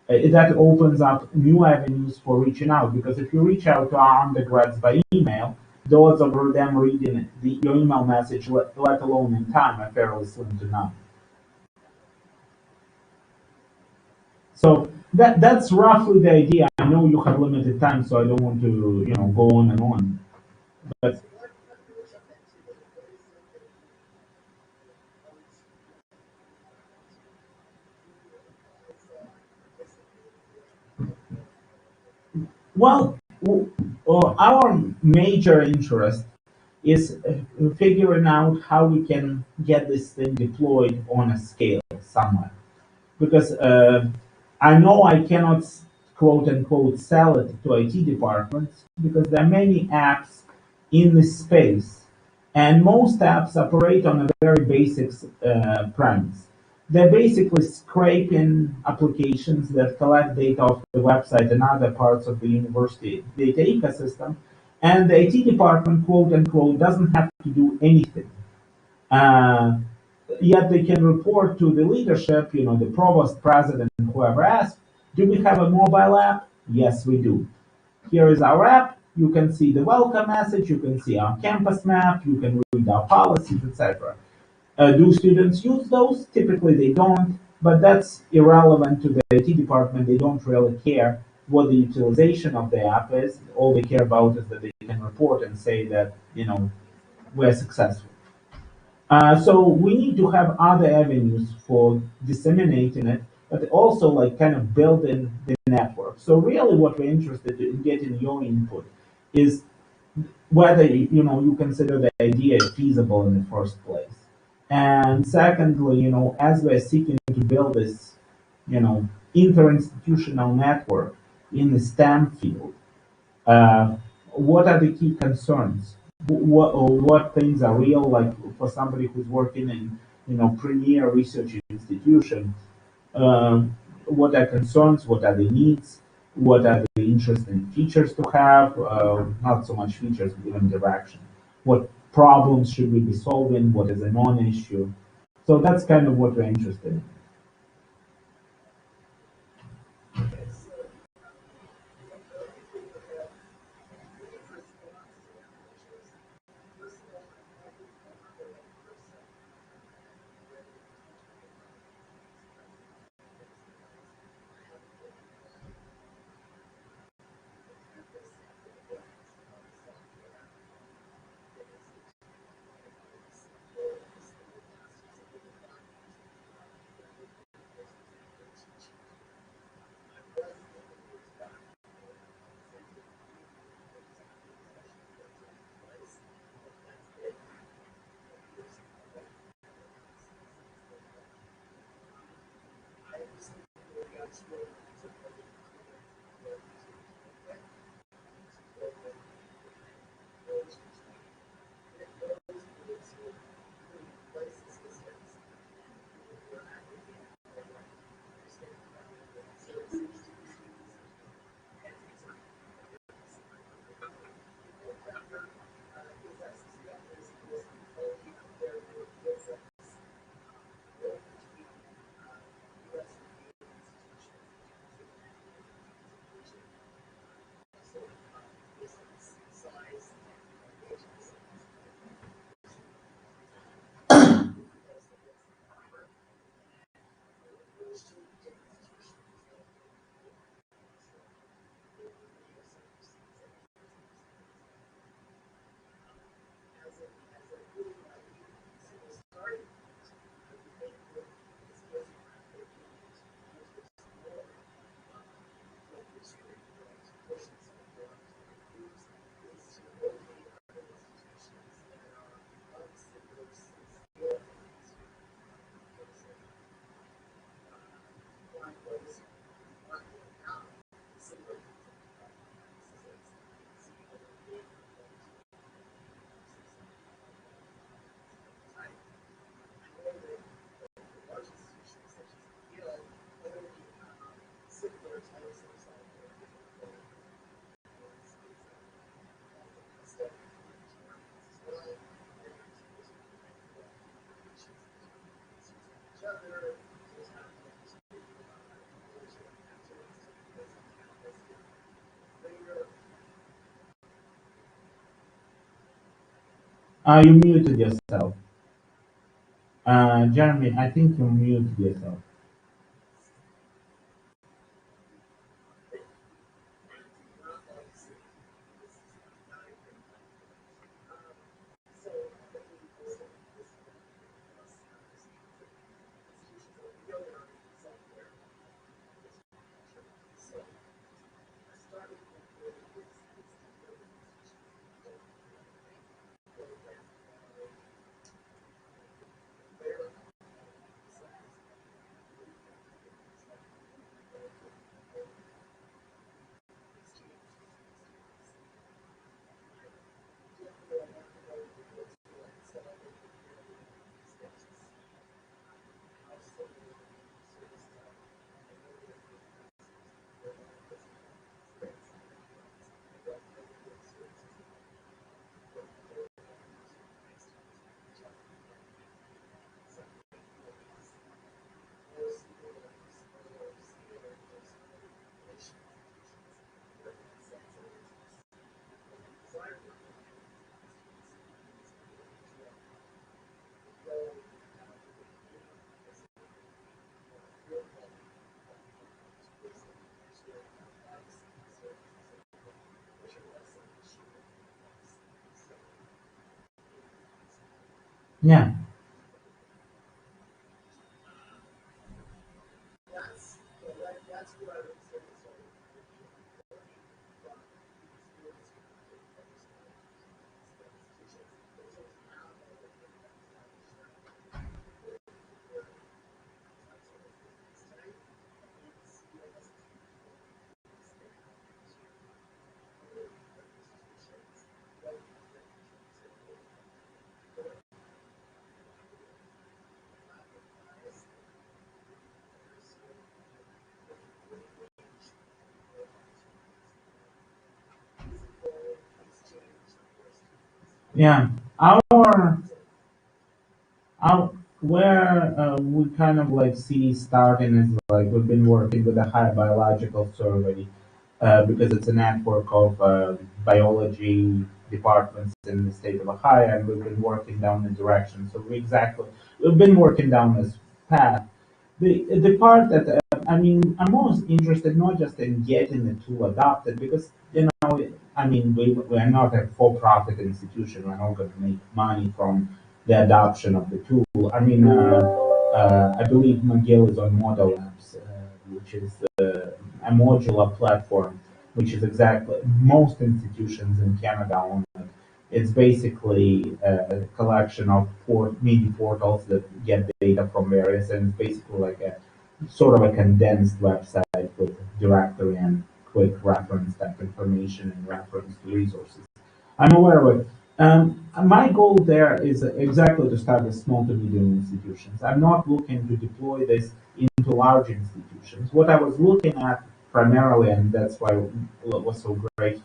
that opens up new avenues for reaching out. Because if you reach out to our undergrads by email, the odds of them reading your email message, let alone in time, are fairly slim to none. So that's roughly the idea. I know you have limited time, so I don't want to go on and on. But well, our major interest is figuring out how we can get this thing deployed on a scale somewhere. Because I know I cannot quote unquote sell it to IT departments because there are many apps in this space, and most apps operate on a very basic premise. They're basically scraping applications that collect data off the website and other parts of the university data ecosystem, and the IT department, quote unquote, doesn't have to do anything. Uh, Yet they can report to the leadership, the provost, president, whoever asks, do we have a mobile app? Yes, we do. Here is our app. You can see the welcome message. You can see our campus map. You can read our policies, etc. Do students use those? Typically they don't, but that's irrelevant to the IT department. They don't really care what the utilization of the app is. All they care about is that they can report and say that, we're successful. So we need to have other avenues for disseminating it, but also like kind of building the network. So really what we're interested in getting your input is whether you consider the idea feasible in the first place. And secondly, as we're seeking to build this, interinstitutional network in the STEM field, uh, what are the key concerns? What things are real, like for somebody who's working in, premier research institutions? What are concerns? What are the needs? What are the interesting features to have? Not so much features, but even direction. What problems should we be solving? What is a non-issue? So that's kind of what we're interested in. You muted yourself. Jeremy, I think you muted yourself. Yeah. Yeah. Our where we kind of like see starting is like we've been working with a high biological survey because it's a network of biology departments in the state of Ohio, and we've been working down the direction. So we've been working down this path. The part that I mean, I'm most interested not just in getting the tool adopted because I mean, we're not a for-profit institution. We're not going to make money from the adoption of the tool. I mean, I believe McGill is on Model Labs, which is a modular platform, which is exactly most institutions in Canada own it. It's basically a collection of mini portals that get data from various, and it's basically like a sort of a condensed website with directory and quick reference type information and reference to resources. I'm aware of it. My goal there is exactly to start with small to medium institutions. I'm not looking to deploy this into large institutions. What I was looking at primarily, and that's why it was so great,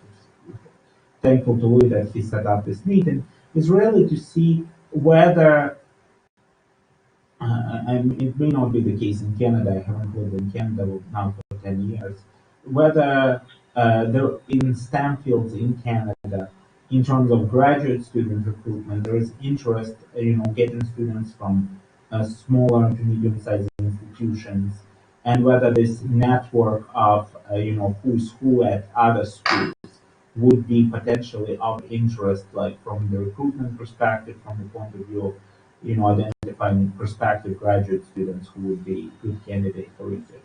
thankful to Louis that he set up this meeting, is really to see whether and it may not be the case in Canada. I haven't lived in Canada now for 10 years. Whether in STEM fields in Canada, in terms of graduate student recruitment, there is interest, getting students from smaller to medium-sized institutions, and whether this network of, who's who at other schools would be potentially of interest, like from the recruitment perspective, from the point of view of identifying prospective graduate students who would be good candidates for research.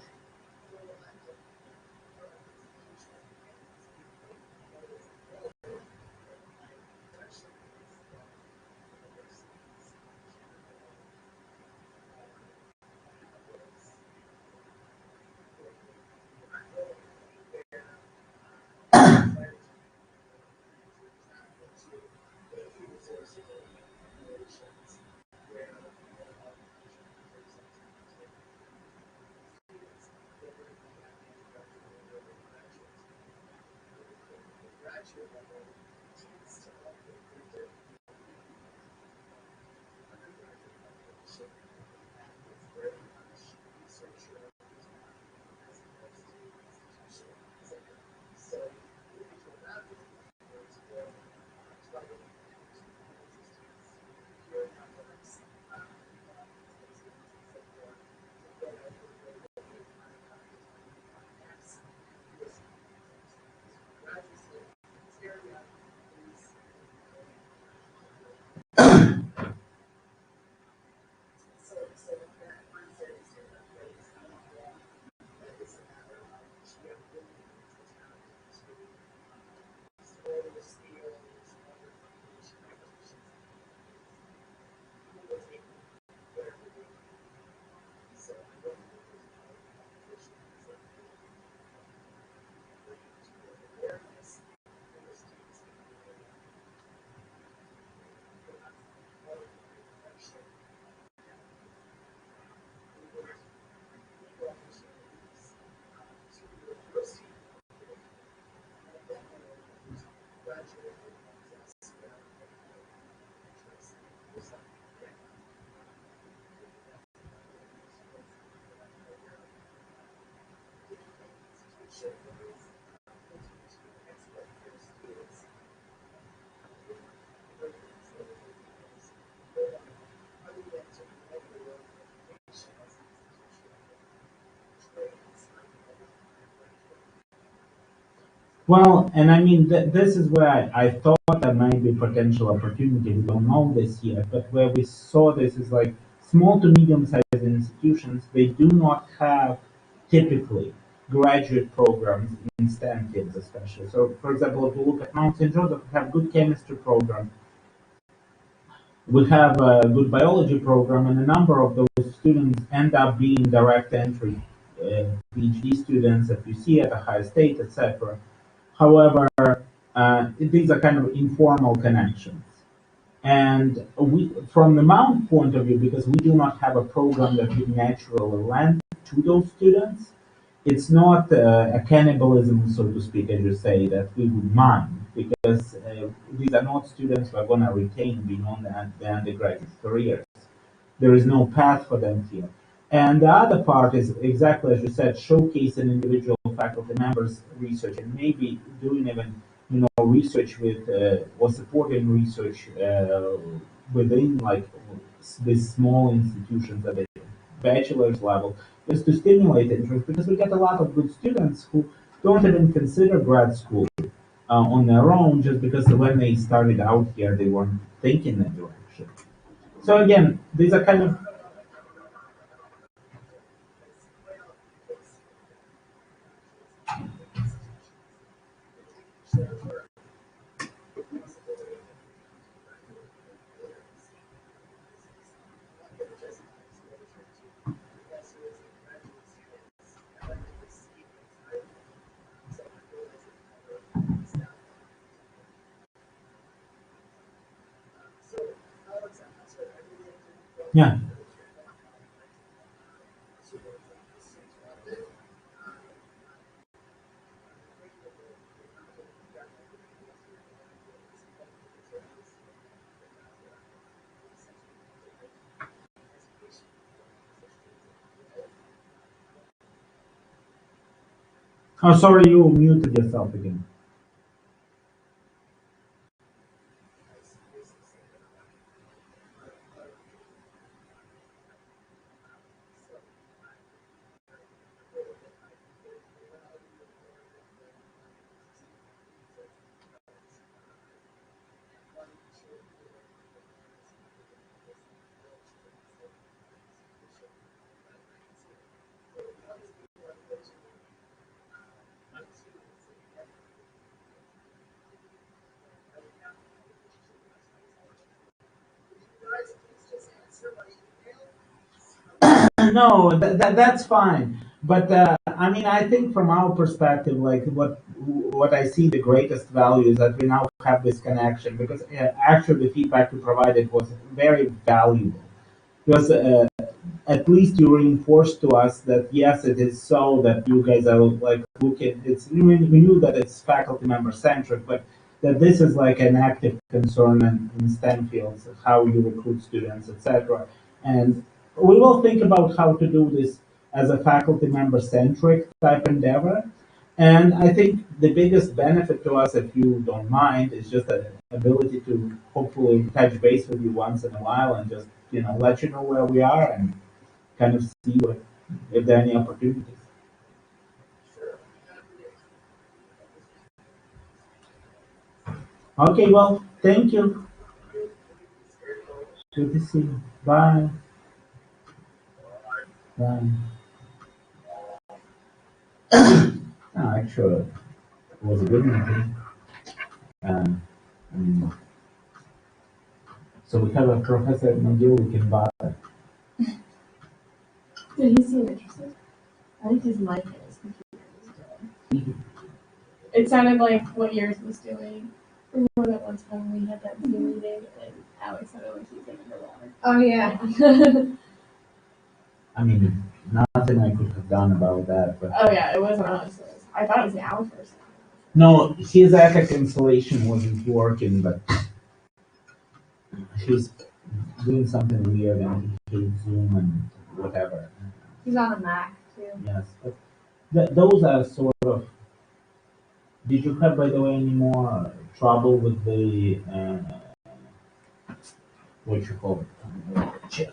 Well, and I mean, this is where I thought there might be potential opportunity. We don't know this yet, but where we saw this is like small to medium-sized institutions, they do not have typically graduate programs in STEM fields, especially. So, for example, if you look at Mount St. Joseph, we have good chemistry program, we have a good biology program, and a number of those students end up being direct entry PhD students at UC, at Ohio State, etc. However, these are kind of informal connections. And we, from the Mount point of view, because we do not have a program that would naturally lend to those students, it's not a cannibalism, so to speak, as you say, that we would mind, because these are not students who are going to retain beyond the undergraduate careers. There is no path for them here. And the other part is exactly as you said, showcasing individual faculty members' research and maybe doing even research with or supporting research within like these small institutions at the bachelor's level, is to stimulate interest because we get a lot of good students who don't even consider grad school on their own just because when they started out here they weren't thinking that direction. So again, these are kind of yeah. Oh, sorry, you muted yourself again. No, that's fine. But I mean, I think from our perspective, like what I see the greatest value is that we now have this connection because actually the feedback you provided was very valuable. Because at least you reinforced to us that yes, it is so that you guys are like looking. We knew that it's faculty member centric, but that this is like an active concern in STEM fields, how you recruit students, etc. And we will think about how to do this as a faculty member centric type endeavor. And I think the biggest benefit to us, if you don't mind, is just the ability to hopefully touch base with you once in a while and just let you know where we are and kind of see if there are any opportunities. Okay, well, thank you. Good to see you. Bye. Bye. No, actually, it was a good meeting. I mean, so we have a professor at McGill we can buy. Did he seem interested? I think his mic and his computer was good. It sounded like what yours was doing. Remember that one time we had that Zoom meeting and Alex sounded like he was underwater. Oh yeah. I mean, nothing I could have done about that. But Oh yeah, it wasn't us. I thought it was the Alex person. no, his ethic installation wasn't working, but he was doing something weird and he hates Zoom and whatever. He's on a Mac too. Yes, but those are sort of. Did you have, by the way, any more trouble with the what you call it?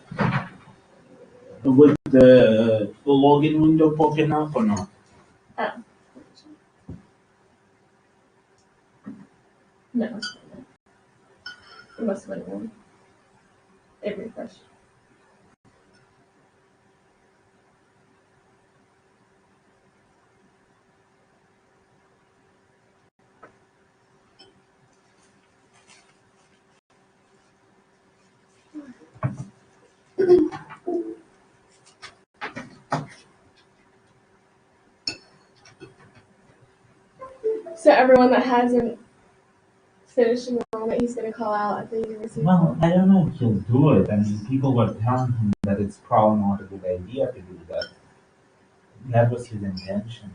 With the login window popping up or not? Oh. No, it's not. It must have been one. It refreshed. So everyone that hasn't finished enrollment, he's going to call out at the university. Well, I don't know if he'll do it. I mean, people were telling him that it's probably not a good idea to do that. That was his intention.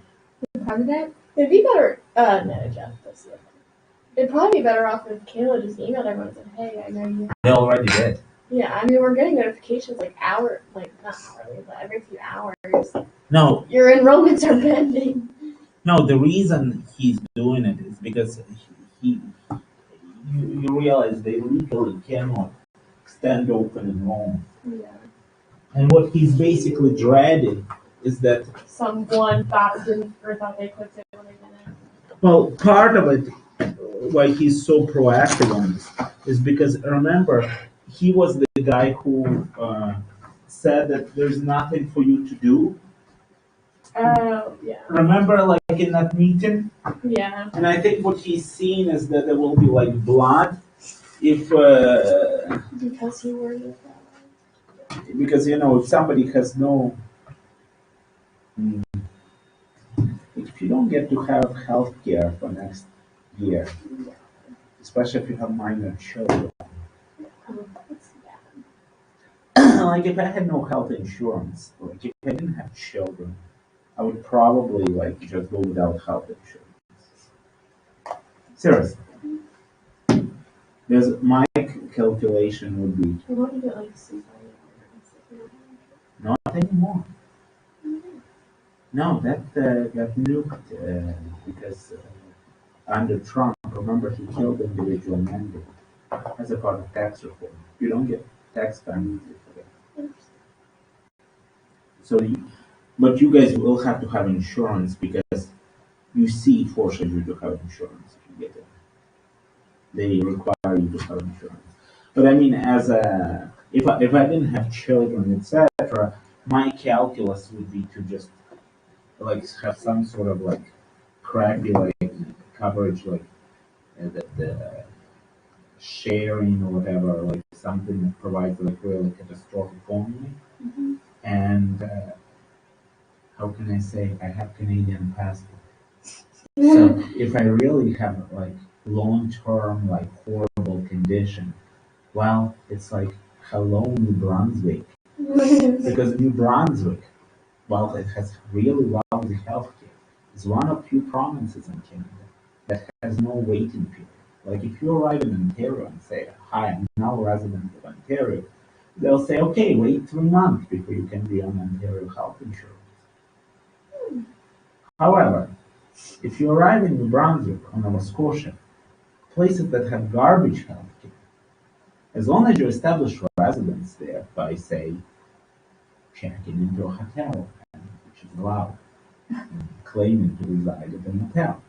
The president? It'd be better. No, Jeff. That's it. It'd probably be better off if Kayla just emailed everyone and said, "Hey, I know you." They already did. Yeah, I mean, we're getting notifications like not hourly, but every few hours. No, Your enrollments are pending. no. The reason he's doing it is because you realize they legally cannot extend open enrollment. Yeah. And what he's basically dreading is that, Someone thought they clicked it when they didn't. well, part of it, why he's so proactive on this, is because remember, he was the guy who said that there's nothing for you to do. Oh, yeah. Remember, like in that meeting? Yeah. And I think what he's seeing is that there will be like blood if, Because he worded that. because if somebody has no, if you don't get to have health care for next year, especially if you have minor children. Like if I had no health insurance, like if I didn't have children, I would probably like just go without health insurance. Seriously. Because my calculation would be I want to get like suicide. not anymore. No, that got nuked because under Trump, remember he killed individual mandate as a part of tax reform. You don't get tax benefit for that. So, but you guys will have to have insurance because UC forces you to have insurance if you get it. They require you to have insurance. But I mean, as a if I didn't have children, etc., my calculus would be to just like have some sort of like crappy like coverage, like the sharing or whatever, like something that provides like really catastrophic only. Mm-hmm. And how can I say I have Canadian passport? So if I really have like long-term like horrible condition, well, it's like hello New Brunswick, because New Brunswick, while it has really lousy healthcare, is one of few provinces in Canada that has no waiting period. Like if you arrive in Ontario and say, "Hi, I'm now a resident of Ontario," they'll say, "Okay, wait 3 months before you can be on Ontario health insurance." However, if you arrive in New Brunswick or Nova Scotia, places that have garbage healthcare, as long as you establish residence there by, say, checking into a hotel, which is allowed, and claiming to reside at a motel,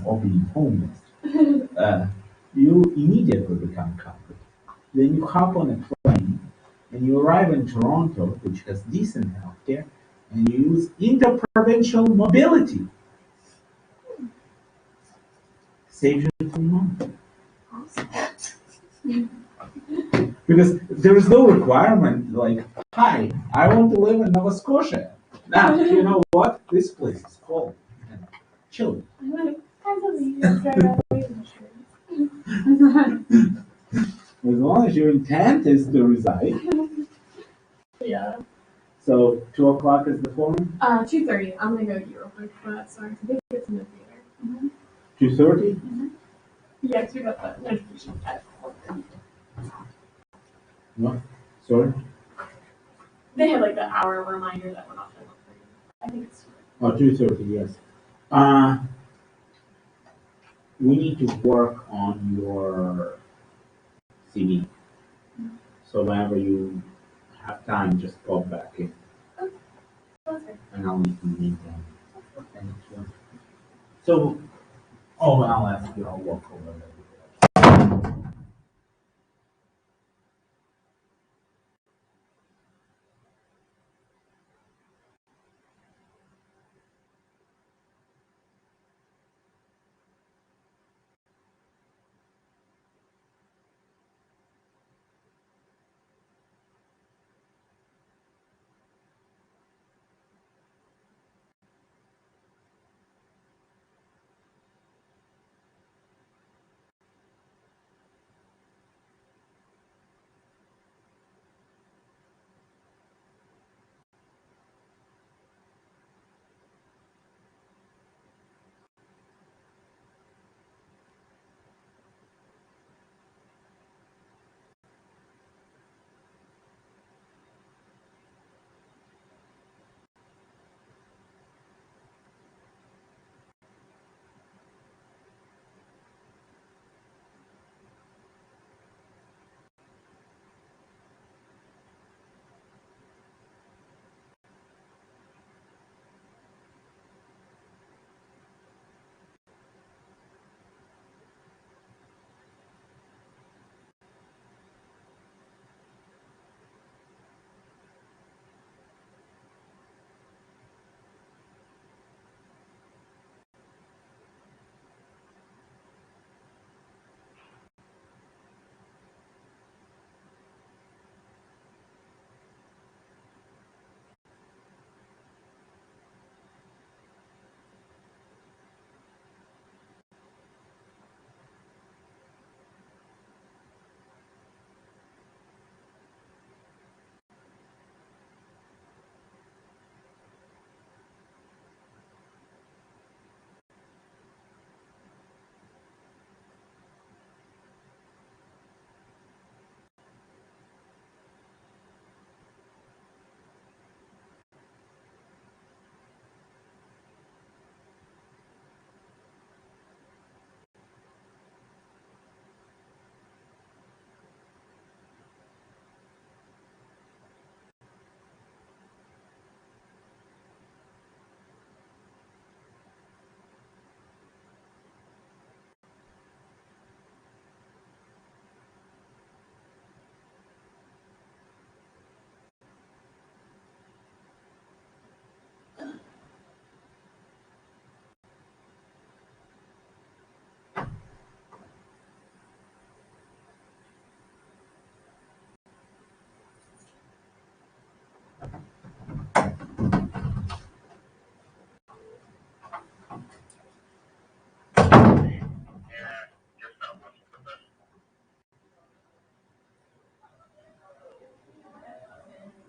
or being homeless, you immediately become covered. Then you hop on a plane and you arrive in Toronto, which has decent healthcare, and you use interprovincial mobility. Saves you 3 months. Because there is no requirement like, "Hi, I want to live in Nova Scotia." Now, you know what? This place is cold. Chill. As long as your intent is to reside. Yeah. So 2 o'clock is the forum? 2:30. I'm gonna go to you real quick for that, sorry. I think it's in the theater. 2:30? Yeah, because we got the notification at 4:30. No? Sorry? They had like the hour reminder that went off at 1:30. I think it's 2:30, yes. We need to work on your CV. So whenever you have time, just pop back in. okay. And I'll need to meet them. Thank you. So Oh, I'll ask you. I'll walk over there.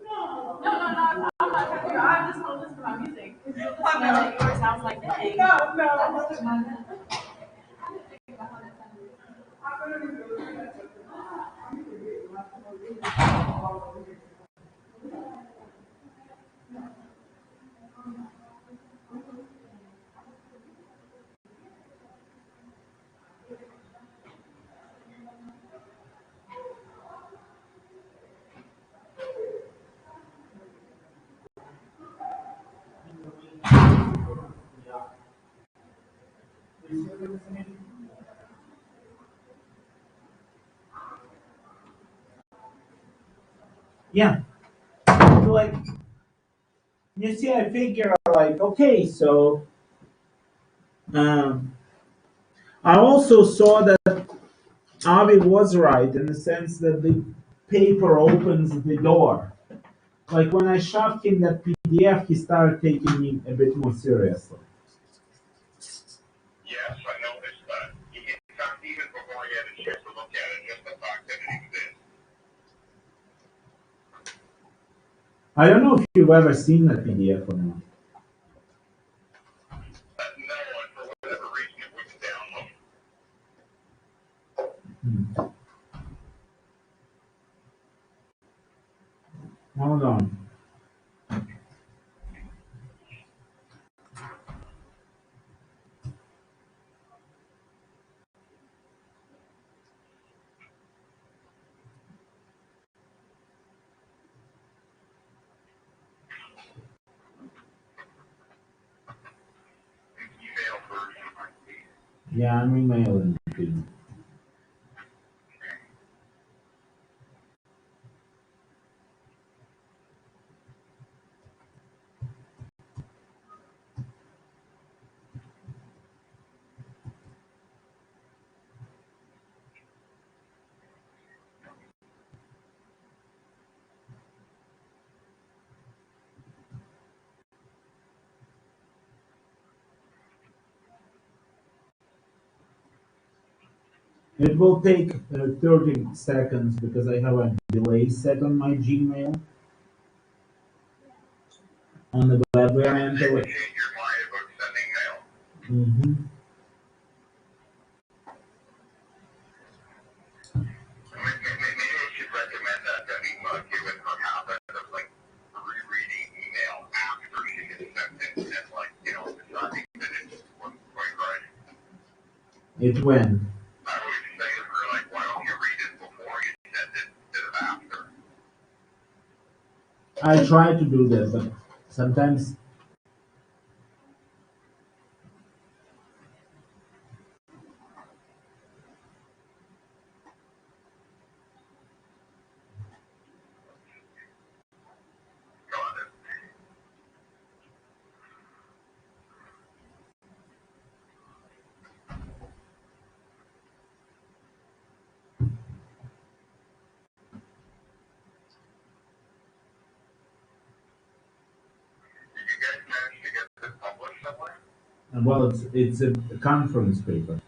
No, I'm not trying to figure out. I'm just going to listen to my music. Because you'll just know that yours sounds like dang. No. Yeah. So like, you see, I figure like, okay, so um, I also saw that Avi was right in the sense that the paper opens the door. Like when I shoved him that PDF, he started taking me a bit more seriously. Yes, I noticed that. Even before he had a chance to look at it, just the fact that it exists. I don't know if you've ever seen that PDF or not. No, and for whatever reason, it wouldn't download. Hold on. Yeah, I'm emailing you. It will take 30 seconds because I have a delay set on my Gmail on the web variant of it. Mm-hmm. It went. I try to do that, but sometimes well, it's a conference paper.